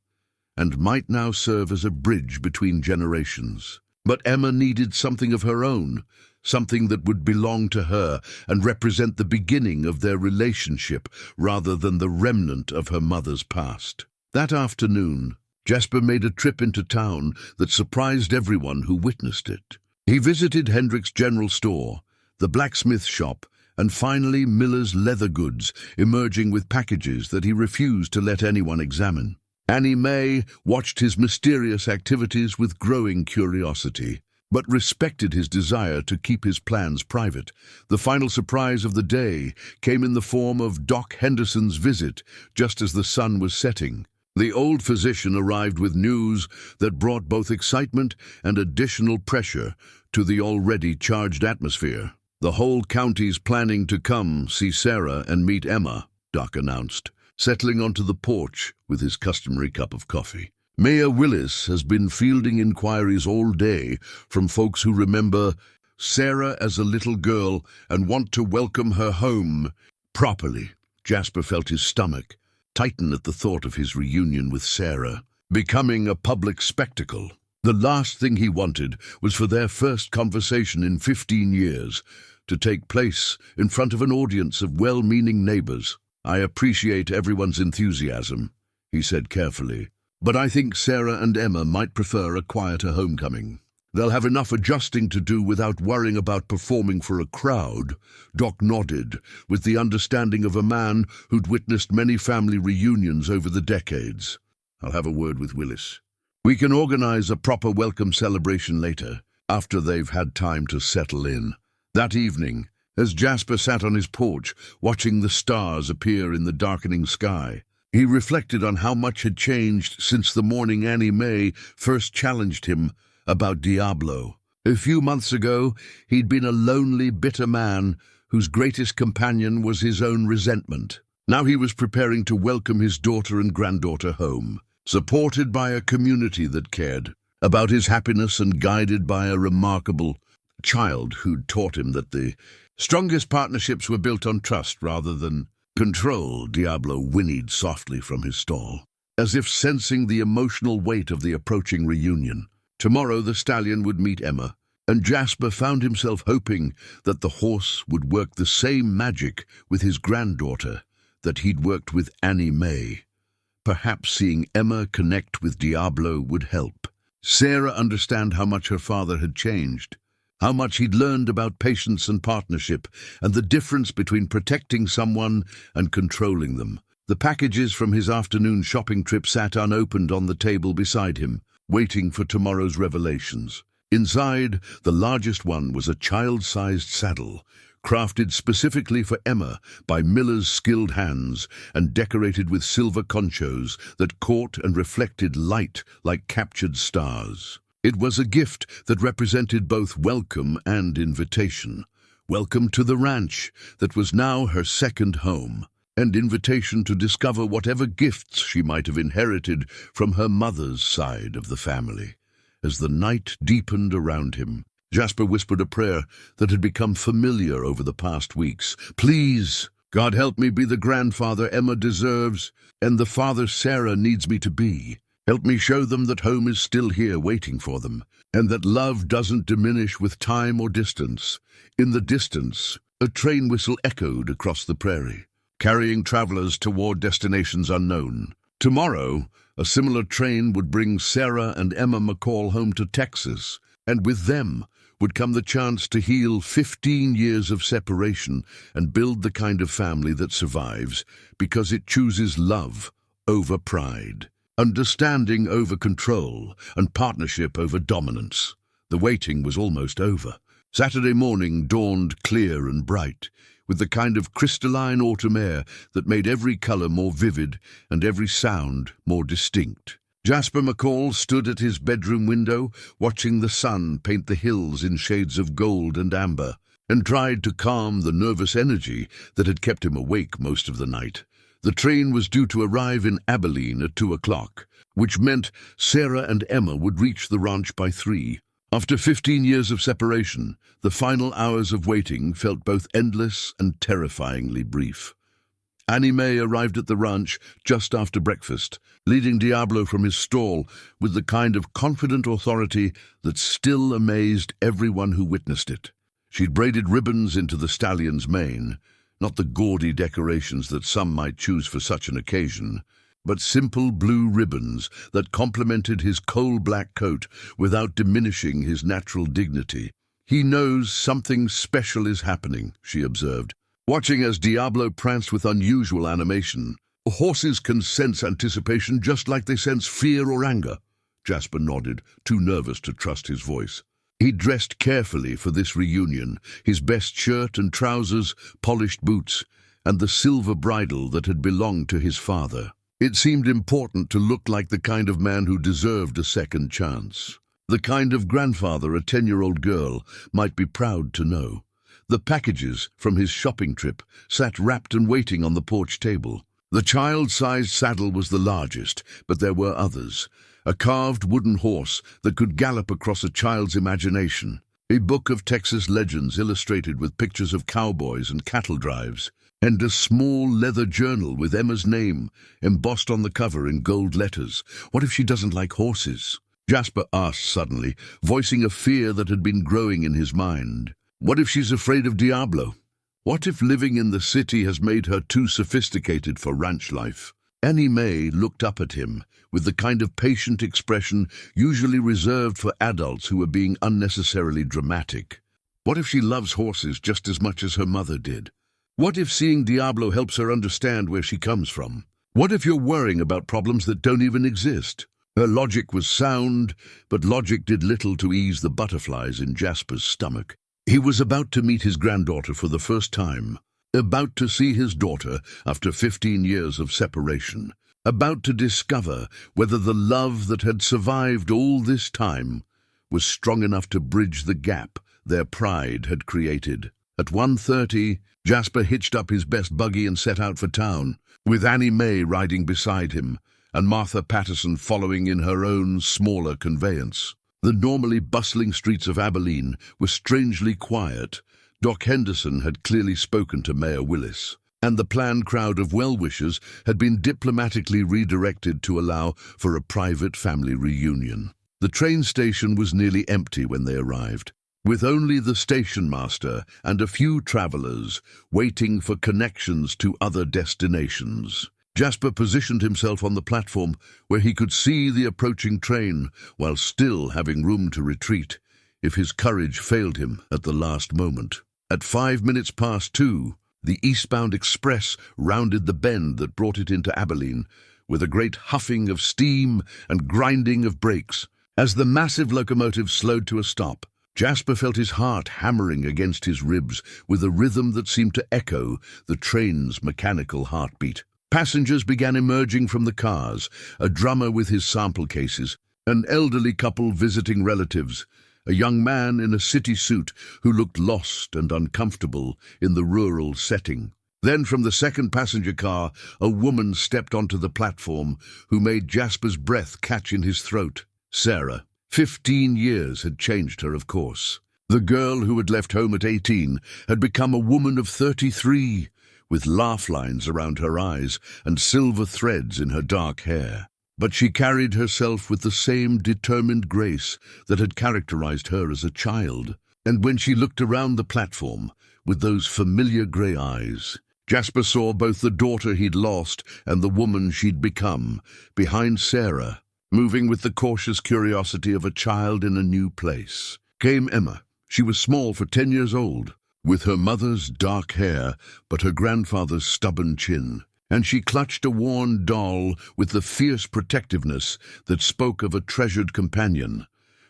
and might now serve as a bridge between generations. But Emma needed something of her own, something that would belong to her and represent the beginning of their relationship rather than the remnant of her mother's past. That afternoon, Jasper made a trip into town that surprised everyone who witnessed it. He visited Hendrick's general store, the blacksmith shop, and finally Miller's leather goods, emerging with packages that he refused to let anyone examine. Annie Mae watched his mysterious activities with growing curiosity, but respected his desire to keep his plans private. The final surprise of the day came in the form of Doc Henderson's visit, just as the sun was setting. The old physician arrived with news that brought both excitement and additional pressure to the already charged atmosphere. The whole county's planning to come see Sarah and meet Emma, Doc announced, settling onto the porch with his customary cup of coffee. Mayor Willis has been fielding inquiries all day from folks who remember Sarah as a little girl and want to welcome her home properly. Jasper felt his stomach tighten at the thought of his reunion with Sarah, becoming a public spectacle. The last thing he wanted was for their first conversation in 15 years to take place in front of an audience of well-meaning neighbors. I appreciate everyone's enthusiasm, he said carefully, but I think Sarah and Emma might prefer a quieter homecoming. They'll have enough adjusting to do without worrying about performing for a crowd. Doc nodded, with the understanding of a man who'd witnessed many family reunions over the decades. I'll have a word with Willis. We can organize a proper welcome celebration later, after they've had time to settle in. That evening, as Jasper sat on his porch, watching the stars appear in the darkening sky, he reflected on how much had changed since the morning Annie Mae first challenged him about Diablo. A few months ago, he'd been a lonely, bitter man whose greatest companion was his own resentment. Now he was preparing to welcome his daughter and granddaughter home, supported by a community that cared about his happiness and guided by a remarkable child who'd taught him that the strongest partnerships were built on trust rather than control. Diablo whinnied softly from his stall, as if sensing the emotional weight of the approaching reunion. Tomorrow the Stallion would meet Emma, and Jasper found himself hoping that the horse would work the same magic with his granddaughter that he'd worked with Annie Mae. Perhaps seeing Emma connect with Diablo would help. Sarah understand how much her father had changed, how much he'd learned about patience and partnership, and the difference between protecting someone and controlling them. The packages from his afternoon shopping trip sat unopened on the table beside him, waiting for tomorrow's revelations. Inside, the largest one was a child-sized saddle, crafted specifically for Emma by Miller's skilled hands and decorated with silver conchos that caught and reflected light like captured stars. It was a gift that represented both welcome and invitation, welcome to the ranch that was now her second home, and invitation to discover whatever gifts she might have inherited from her mother's side of the family. As the night deepened around him, Jasper whispered a prayer that had become familiar over the past weeks. Please, God, help me be the grandfather Emma deserves and the father Sarah needs me to be. Help me show them that home is still here waiting for them, and that love doesn't diminish with time or distance. In the distance, a train whistle echoed across the prairie, carrying travelers toward destinations unknown. Tomorrow, a similar train would bring Sarah and Emma McCall home to Texas, and with them would come the chance to heal 15 years of separation and build the kind of family that survives because it chooses love over pride, understanding over control, and partnership over dominance. The waiting was almost over. Saturday morning dawned clear and bright, with the kind of crystalline autumn air that made every color more vivid and every sound more distinct. Jasper McCall stood at his bedroom window, watching the sun paint the hills in shades of gold and amber, and tried to calm the nervous energy that had kept him awake most of the night. The train was due to arrive in Abilene at 2 o'clock, which meant Sarah and Emma would reach the ranch by 3. After 15 years of separation, the final hours of waiting felt both endless and terrifyingly brief. Annie Mae arrived at the ranch just after breakfast, leading Diablo from his stall with the kind of confident authority that still amazed everyone who witnessed it. She'd braided ribbons into the Stallion's mane, not the gaudy decorations that some might choose for such an occasion, but simple blue ribbons that complemented his coal-black coat without diminishing his natural dignity. "He knows something special is happening," she observed, watching as Diablo pranced with unusual animation. "Horses can sense anticipation just like they sense fear or anger." Jasper nodded, too nervous to trust his voice. He dressed carefully for this reunion, his best shirt and trousers, polished boots, and the silver bridle that had belonged to his father. It seemed important to look like the kind of man who deserved a second chance, the kind of grandfather a 10-year-old girl might be proud to know. The packages from his shopping trip sat wrapped and waiting on the porch table. The child-sized saddle was the largest, but there were others. A carved wooden horse that could gallop across a child's imagination. A book of Texas legends illustrated with pictures of cowboys and cattle drives. And a small leather journal with Emma's name embossed on the cover in gold letters. What if she doesn't like horses? Jasper asked suddenly, voicing a fear that had been growing in his mind. What if she's afraid of Diablo? What if living in the city has made her too sophisticated for ranch life? Annie Mae looked up at him with the kind of patient expression usually reserved for adults who are being unnecessarily dramatic. What if she loves horses just as much as her mother did? What if seeing Diablo helps her understand where she comes from? What if you're worrying about problems that don't even exist? Her logic was sound, but logic did little to ease the butterflies in Jasper's stomach. He was about to meet his granddaughter for the first time, about to see his daughter after 15 years of separation, about to discover whether the love that had survived all this time was strong enough to bridge the gap their pride had created. At 1:30, Jasper hitched up his best buggy and set out for town, with Annie Mae riding beside him and Martha Patterson following in her own smaller conveyance. The normally bustling streets of Abilene were strangely quiet. Doc Henderson had clearly spoken to Mayor Willis, and the planned crowd of well-wishers had been diplomatically redirected to allow for a private family reunion. The train station was nearly empty when they arrived, with only the station master and a few travelers waiting for connections to other destinations. Jasper positioned himself on the platform where he could see the approaching train while still having room to retreat if his courage failed him at the last moment. At 2:05, the eastbound express rounded the bend that brought it into Abilene with a great huffing of steam and grinding of brakes. As the massive locomotive slowed to a stop, Jasper felt his heart hammering against his ribs with a rhythm that seemed to echo the train's mechanical heartbeat. Passengers began emerging from the cars, a drummer with his sample cases, an elderly couple visiting relatives, a young man in a city suit who looked lost and uncomfortable in the rural setting. Then from the second passenger car, a woman stepped onto the platform who made Jasper's breath catch in his throat. Sarah. 15 years had changed her, of course. The girl who had left home at 18 had become a woman of 33, with laugh lines around her eyes and silver threads in her dark hair. But she carried herself with the same determined grace that had characterized her as a child. And when she looked around the platform with those familiar grey eyes, Jasper saw both the daughter he'd lost and the woman she'd become, behind Sarah, moving with the cautious curiosity of a child in a new place. Came Emma. She was small for 10 years old, with her mother's dark hair but her grandfather's stubborn chin. And she clutched a worn doll with the fierce protectiveness that spoke of a treasured companion.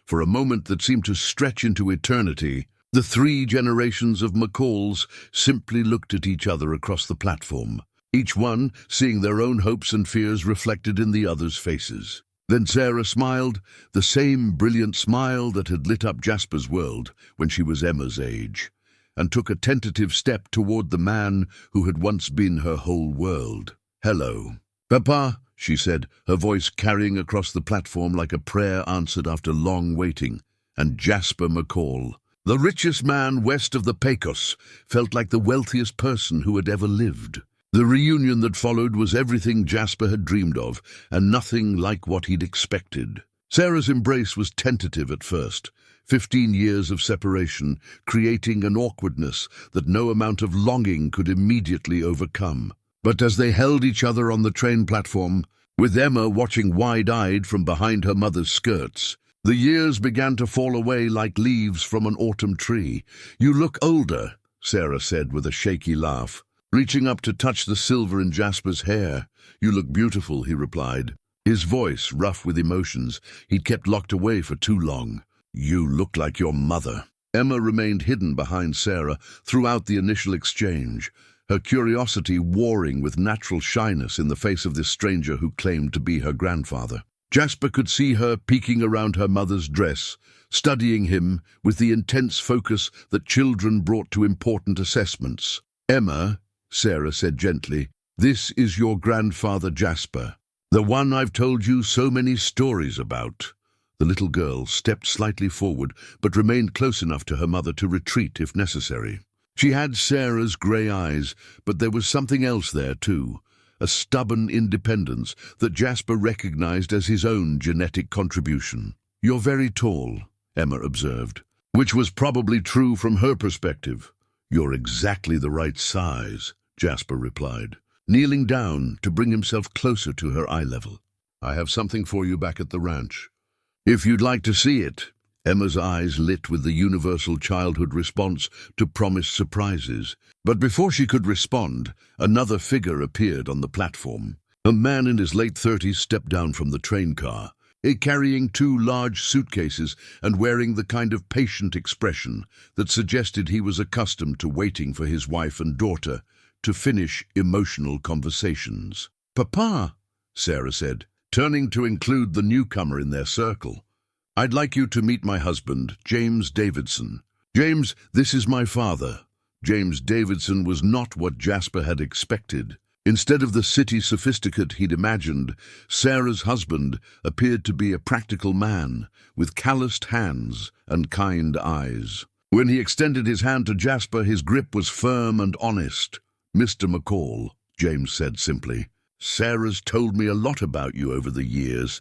For a moment that seemed to stretch into eternity, the 3 generations of McCalls simply looked at each other across the platform, each one seeing their own hopes and fears reflected in the other's faces. Then Sarah smiled, the same brilliant smile that had lit up Jasper's world when she was Emma's age, and took a tentative step toward the man who had once been her whole world. "Hello." "Papa," she said, her voice carrying across the platform like a prayer answered after long waiting. And Jasper McCall, the richest man west of the Pecos, felt like the wealthiest person who had ever lived. The reunion that followed was everything Jasper had dreamed of, and nothing like what he'd expected. Sarah's embrace was tentative at first, 15 years of separation, creating an awkwardness that no amount of longing could immediately overcome. But as they held each other on the train platform, with Emma watching wide-eyed from behind her mother's skirts, the years began to fall away like leaves from an autumn tree. "You look older," Sarah said with a shaky laugh, reaching up to touch the silver in Jasper's hair. "You look beautiful," he replied, his voice rough with emotions he'd kept locked away for too long. "You look like your mother." Emma remained hidden behind Sarah throughout the initial exchange, her curiosity warring with natural shyness in the face of this stranger who claimed to be her grandfather. Jasper could see her peeking around her mother's dress, studying him with the intense focus that children brought to important assessments. "Emma," Sarah said gently, "this is your grandfather Jasper, the one I've told you so many stories about." The little girl stepped slightly forward, but remained close enough to her mother to retreat if necessary. She had Sarah's grey eyes, but there was something else there too, a stubborn independence that Jasper recognized as his own genetic contribution. "You're very tall," Emma observed, which was probably true from her perspective. "You're exactly the right size," Jasper replied, kneeling down to bring himself closer to her eye level. "I have something for you back at the ranch. If you'd like to see it." Emma's eyes lit with the universal childhood response to promised surprises. But before she could respond, another figure appeared on the platform. A man in his late 30s stepped down from the train car, carrying 2 large suitcases and wearing the kind of patient expression that suggested he was accustomed to waiting for his wife and daughter to finish emotional conversations. "Papa," Sarah said, turning to include the newcomer in their circle, "I'd like you to meet my husband, James Davidson." "James, this is my father." James Davidson was not what Jasper had expected. Instead of the city sophisticate he'd imagined, Sarah's husband appeared to be a practical man with calloused hands and kind eyes. When he extended his hand to Jasper, his grip was firm and honest. "Mr. McCall," James said simply, "Sarah's told me a lot about you over the years.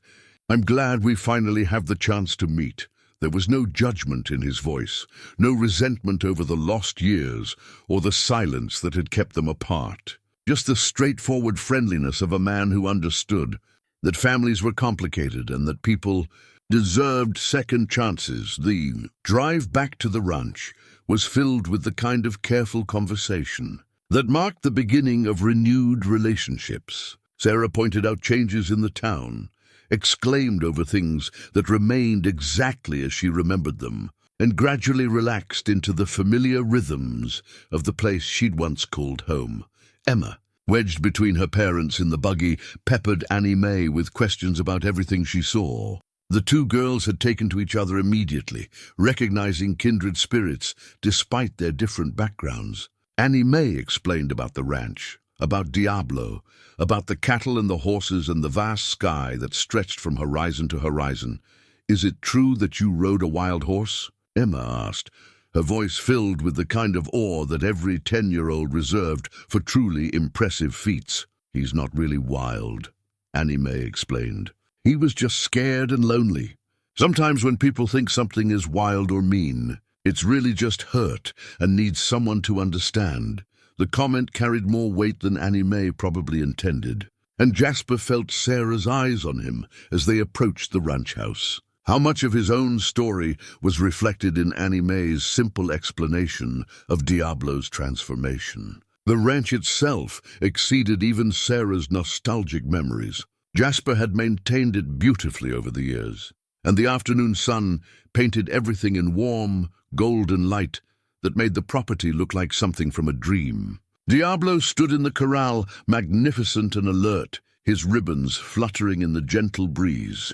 I'm glad we finally have the chance to meet." There was no judgment in his voice, no resentment over the lost years or the silence that had kept them apart. Just the straightforward friendliness of a man who understood that families were complicated and that people deserved second chances. The drive back to the ranch was filled with the kind of careful conversation that marked the beginning of renewed relationships. Sarah pointed out changes in the town, exclaimed over things that remained exactly as she remembered them, and gradually relaxed into the familiar rhythms of the place she'd once called home. Emma, wedged between her parents in the buggy, peppered Annie Mae with questions about everything she saw. The two girls had taken to each other immediately, recognizing kindred spirits despite their different backgrounds. Annie Mae explained about the ranch, about Diablo, about the cattle and the horses and the vast sky that stretched from horizon to horizon. "Is it true that you rode a wild horse?" Emma asked, her voice filled with the kind of awe that every 10-year-old reserved for truly impressive feats. "He's not really wild," Annie Mae explained. "He was just scared and lonely. Sometimes when people think something is wild or mean, it's really just hurt and needs someone to understand." The comment carried more weight than Annie Mae probably intended, and Jasper felt Sarah's eyes on him as they approached the ranch house. How much of his own story was reflected in Annie Mae's simple explanation of Diablo's transformation? The ranch itself exceeded even Sarah's nostalgic memories. Jasper had maintained it beautifully over the years, and the afternoon sun painted everything in warm, golden light that made the property look like something from a dream. Diablo stood in the corral, magnificent and alert, his ribbons fluttering in the gentle breeze.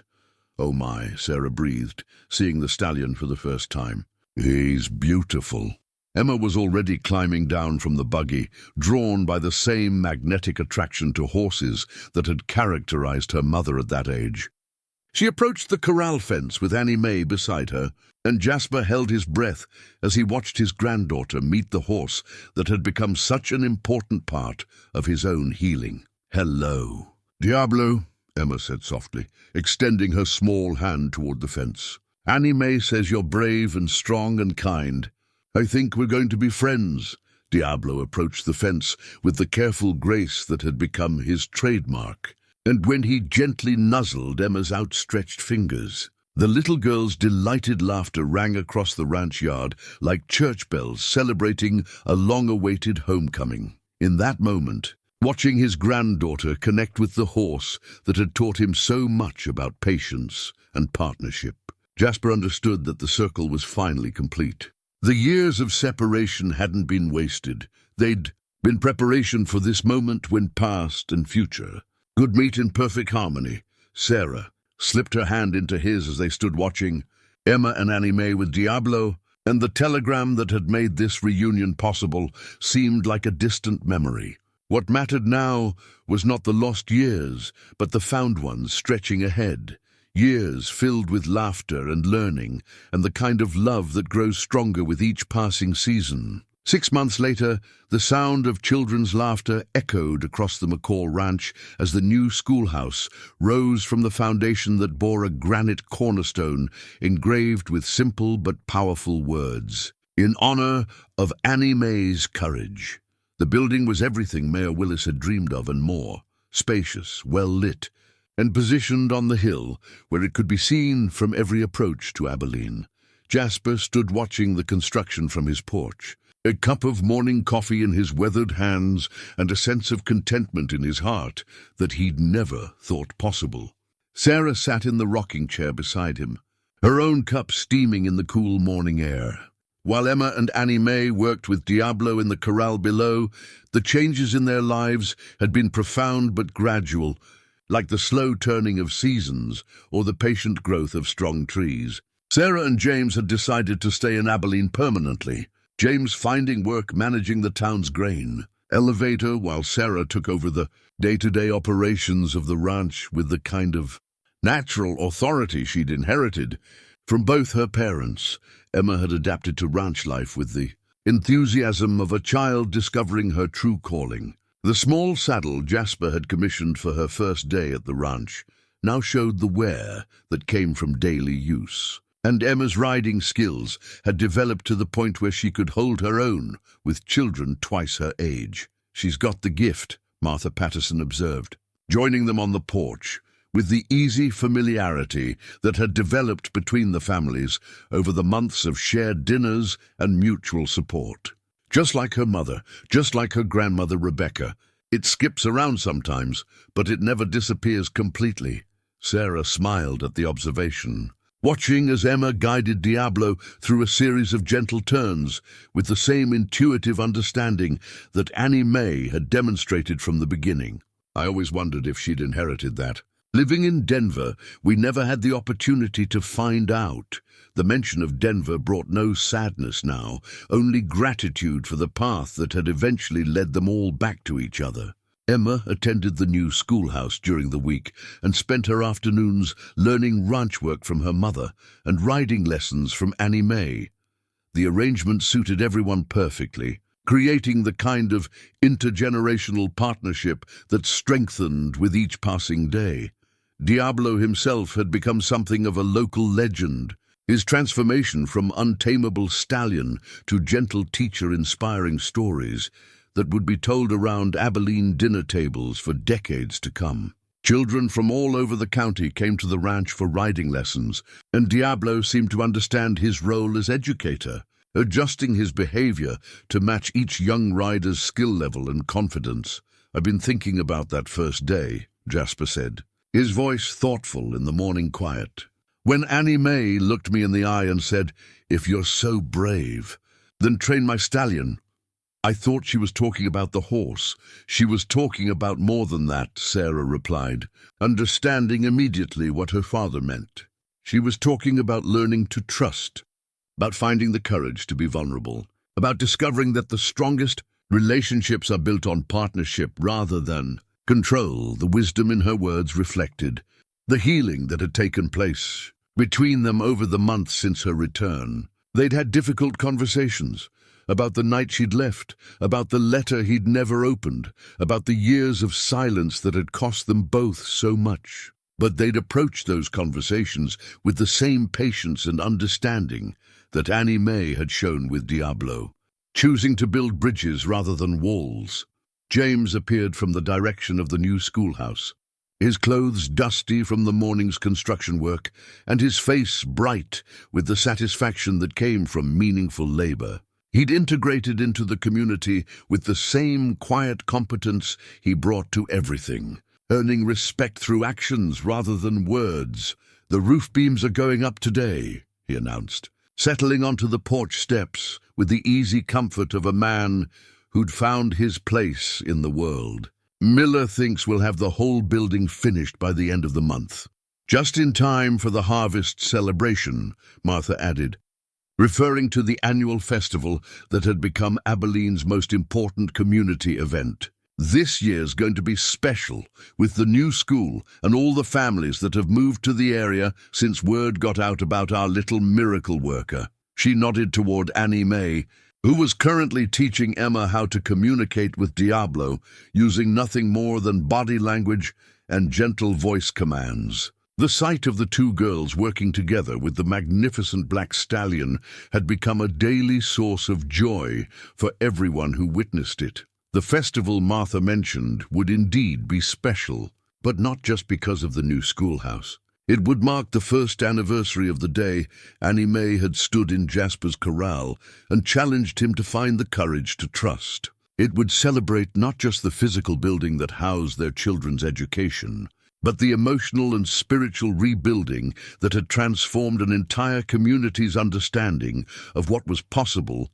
"Oh my," Sarah breathed, seeing the stallion for the first time. "He's beautiful." Emma was already climbing down from the buggy, drawn by the same magnetic attraction to horses that had characterized her mother at that age. She approached the corral fence with Annie Mae beside her, and Jasper held his breath as he watched his granddaughter meet the horse that had become such an important part of his own healing. "Hello." "Diablo," Emma said softly, extending her small hand toward the fence. "Annie Mae says you're brave and strong and kind. I think we're going to be friends." Diablo approached the fence with the careful grace that had become his trademark, and when he gently nuzzled Emma's outstretched fingers, the little girl's delighted laughter rang across the ranch yard like church bells celebrating a long-awaited homecoming. In that moment, watching his granddaughter connect with the horse that had taught him so much about patience and partnership, Jasper understood that the circle was finally complete. The years of separation hadn't been wasted. They'd been preparation for this moment when past and future could meet in perfect harmony. Sarah slipped her hand into his as they stood watching, Emma and Annie Mae with Diablo, and the telegram that had made this reunion possible seemed like a distant memory. What mattered now was not the lost years, but the found ones stretching ahead. Years filled with laughter and learning, and the kind of love that grows stronger with each passing season. 6 months later, the sound of children's laughter echoed across the McCall ranch as the new schoolhouse rose from the foundation that bore a granite cornerstone engraved with simple but powerful words, "In honor of Annie Mae's courage." The building was everything Mayor Willis had dreamed of and more, spacious, well-lit, and positioned on the hill where it could be seen from every approach to Abilene. Jasper stood watching the construction from his porch, a cup of morning coffee in his weathered hands and a sense of contentment in his heart that he'd never thought possible. Sarah sat in the rocking chair beside him, her own cup steaming in the cool morning air. While Emma and Annie Mae worked with Diablo in the corral below, the changes in their lives had been profound but gradual, like the slow turning of seasons or the patient growth of strong trees. Sarah and James had decided to stay in Abilene permanently, James finding work managing the town's grain elevator while Sarah took over the day-to-day operations of the ranch with the kind of natural authority she'd inherited from both her parents. Emma had adapted to ranch life with the enthusiasm of a child discovering her true calling. The small saddle Jasper had commissioned for her first day at the ranch now showed the wear that came from daily use, and Emma's riding skills had developed to the point where she could hold her own with children twice her age. "She's got the gift," Martha Patterson observed, joining them on the porch, with the easy familiarity that had developed between the families over the months of shared dinners and mutual support. Just like her mother, just like her grandmother Rebecca, it skips around sometimes, but it never disappears completely. Sarah smiled at the observation, watching as Emma guided Diablo through a series of gentle turns with the same intuitive understanding that Annie Mae had demonstrated from the beginning. "I always wondered if she'd inherited that," Living in Denver, we never had the opportunity to find out. The mention of Denver brought no sadness now, only gratitude for the path that had eventually led them all back to each other. Emma attended the new schoolhouse during the week and spent her afternoons learning ranch work from her mother and riding lessons from Annie Mae. The arrangement suited everyone perfectly, creating the kind of intergenerational partnership that strengthened with each passing day. Diablo himself had become something of a local legend. His transformation from untamable stallion to gentle teacher inspiring stories that would be told around Abilene dinner tables for decades to come. Children from all over the county came to the ranch for riding lessons, and Diablo seemed to understand his role as educator, adjusting his behavior to match each young rider's skill level and confidence. "I've been thinking about that first day," Jasper said, his voice thoughtful in the morning quiet. "When Annie Mae looked me in the eye and said, 'If you're so brave, then train my stallion,' I thought she was talking about the horse. She was talking about more than that," Sarah replied, understanding immediately what her father meant. She was talking about learning to trust, about finding the courage to be vulnerable, about discovering that the strongest relationships are built on partnership rather than control. The wisdom in her words reflected the healing that had taken place between them over the months since her return. They'd had difficult conversations about the night she'd left, about the letter he'd never opened, about the years of silence that had cost them both so much. But they'd approached those conversations with the same patience and understanding that Annie Mae had shown with Diablo, choosing to build bridges rather than walls. James appeared from the direction of the new schoolhouse, his clothes dusty from the morning's construction work, and his face bright with the satisfaction that came from meaningful labor. He'd integrated into the community with the same quiet competence he brought to everything, earning respect through actions rather than words. "The roof beams are going up today," he announced, settling onto the porch steps with the easy comfort of a man who'd found his place in the world. "Miller thinks we'll have the whole building finished by the end of the month. Just in time for the harvest celebration," Martha added, referring to the annual festival that had become Abilene's most important community event. "This year's going to be special, with the new school and all the families that have moved to the area since word got out about our little miracle worker." She nodded toward Annie Mae, who was currently teaching Emma how to communicate with Diablo using nothing more than body language and gentle voice commands. The sight of the two girls working together with the magnificent black stallion had become a daily source of joy for everyone who witnessed it. The festival Martha mentioned would indeed be special, but not just because of the new schoolhouse. It would mark the first anniversary of the day Annie Mae had stood in Jasper's corral and challenged him to find the courage to trust. It would celebrate not just the physical building that housed their children's education, but the emotional and spiritual rebuilding that had transformed an entire community's understanding of what was possible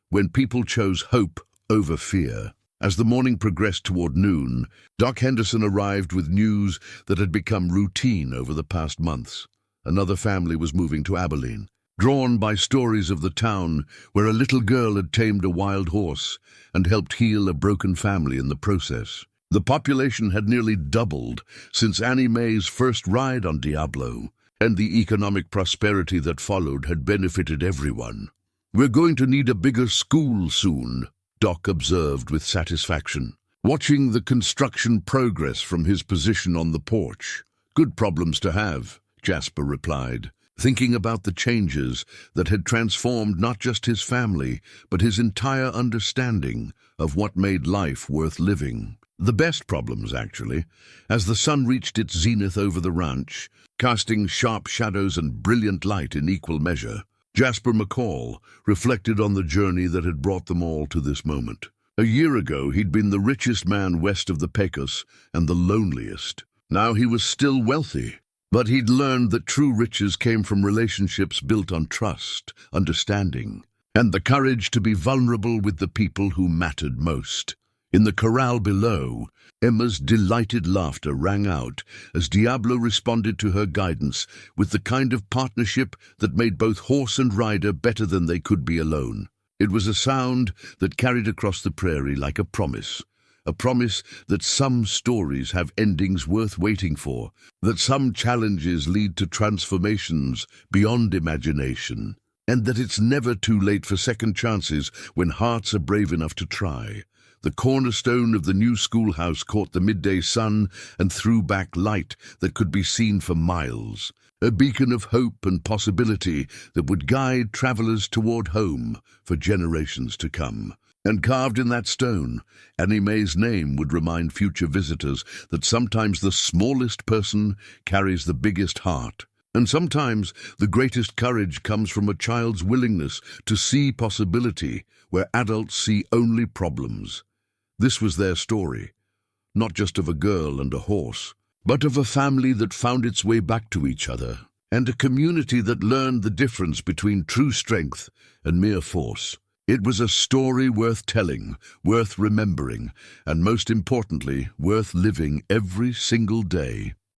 when people chose hope over fear. As the morning progressed toward noon, Doc Henderson arrived with news that had become routine over the past months. Another family was moving to Abilene, drawn by stories of the town where a little girl had tamed a wild horse and helped heal a broken family in the process. The population had nearly doubled since Annie Mae's first ride on Diablo, and the economic prosperity that followed had benefited everyone. "We're going to need a bigger school soon," Doc observed with satisfaction, watching the construction progress from his position on the porch. "Good problems to have," Jasper replied, thinking about the changes that had transformed not just his family, but his entire understanding of what made life worth living. The best problems, actually, as the sun reached its zenith over the ranch, casting sharp shadows and brilliant light in equal measure. Jasper McCall reflected on the journey that had brought them all to this moment. A year ago, he'd been the richest man west of the Pecos and the loneliest. Now he was still wealthy, but he'd learned that true riches came from relationships built on trust, understanding, and the courage to be vulnerable with the people who mattered most. In the corral below, Emma's delighted laughter rang out as Diablo responded to her guidance with the kind of partnership that made both horse and rider better than they could be alone. It was a sound that carried across the prairie like a promise that some stories have endings worth waiting for, that some challenges lead to transformations beyond imagination, and that it's never too late for second chances when hearts are brave enough to try. The cornerstone of the new schoolhouse caught the midday sun and threw back light that could be seen for miles, a beacon of hope and possibility that would guide travelers toward home for generations to come. And carved in that stone, Annie Mae's name would remind future visitors that sometimes the smallest person carries the biggest heart. And sometimes the greatest courage comes from a child's willingness to see possibility where adults see only problems. This was their story, not just of a girl and a horse, but of a family that found its way back to each other, and a community that learned the difference between true strength and mere force. It was a story worth telling, worth remembering, and most importantly, worth living every single day.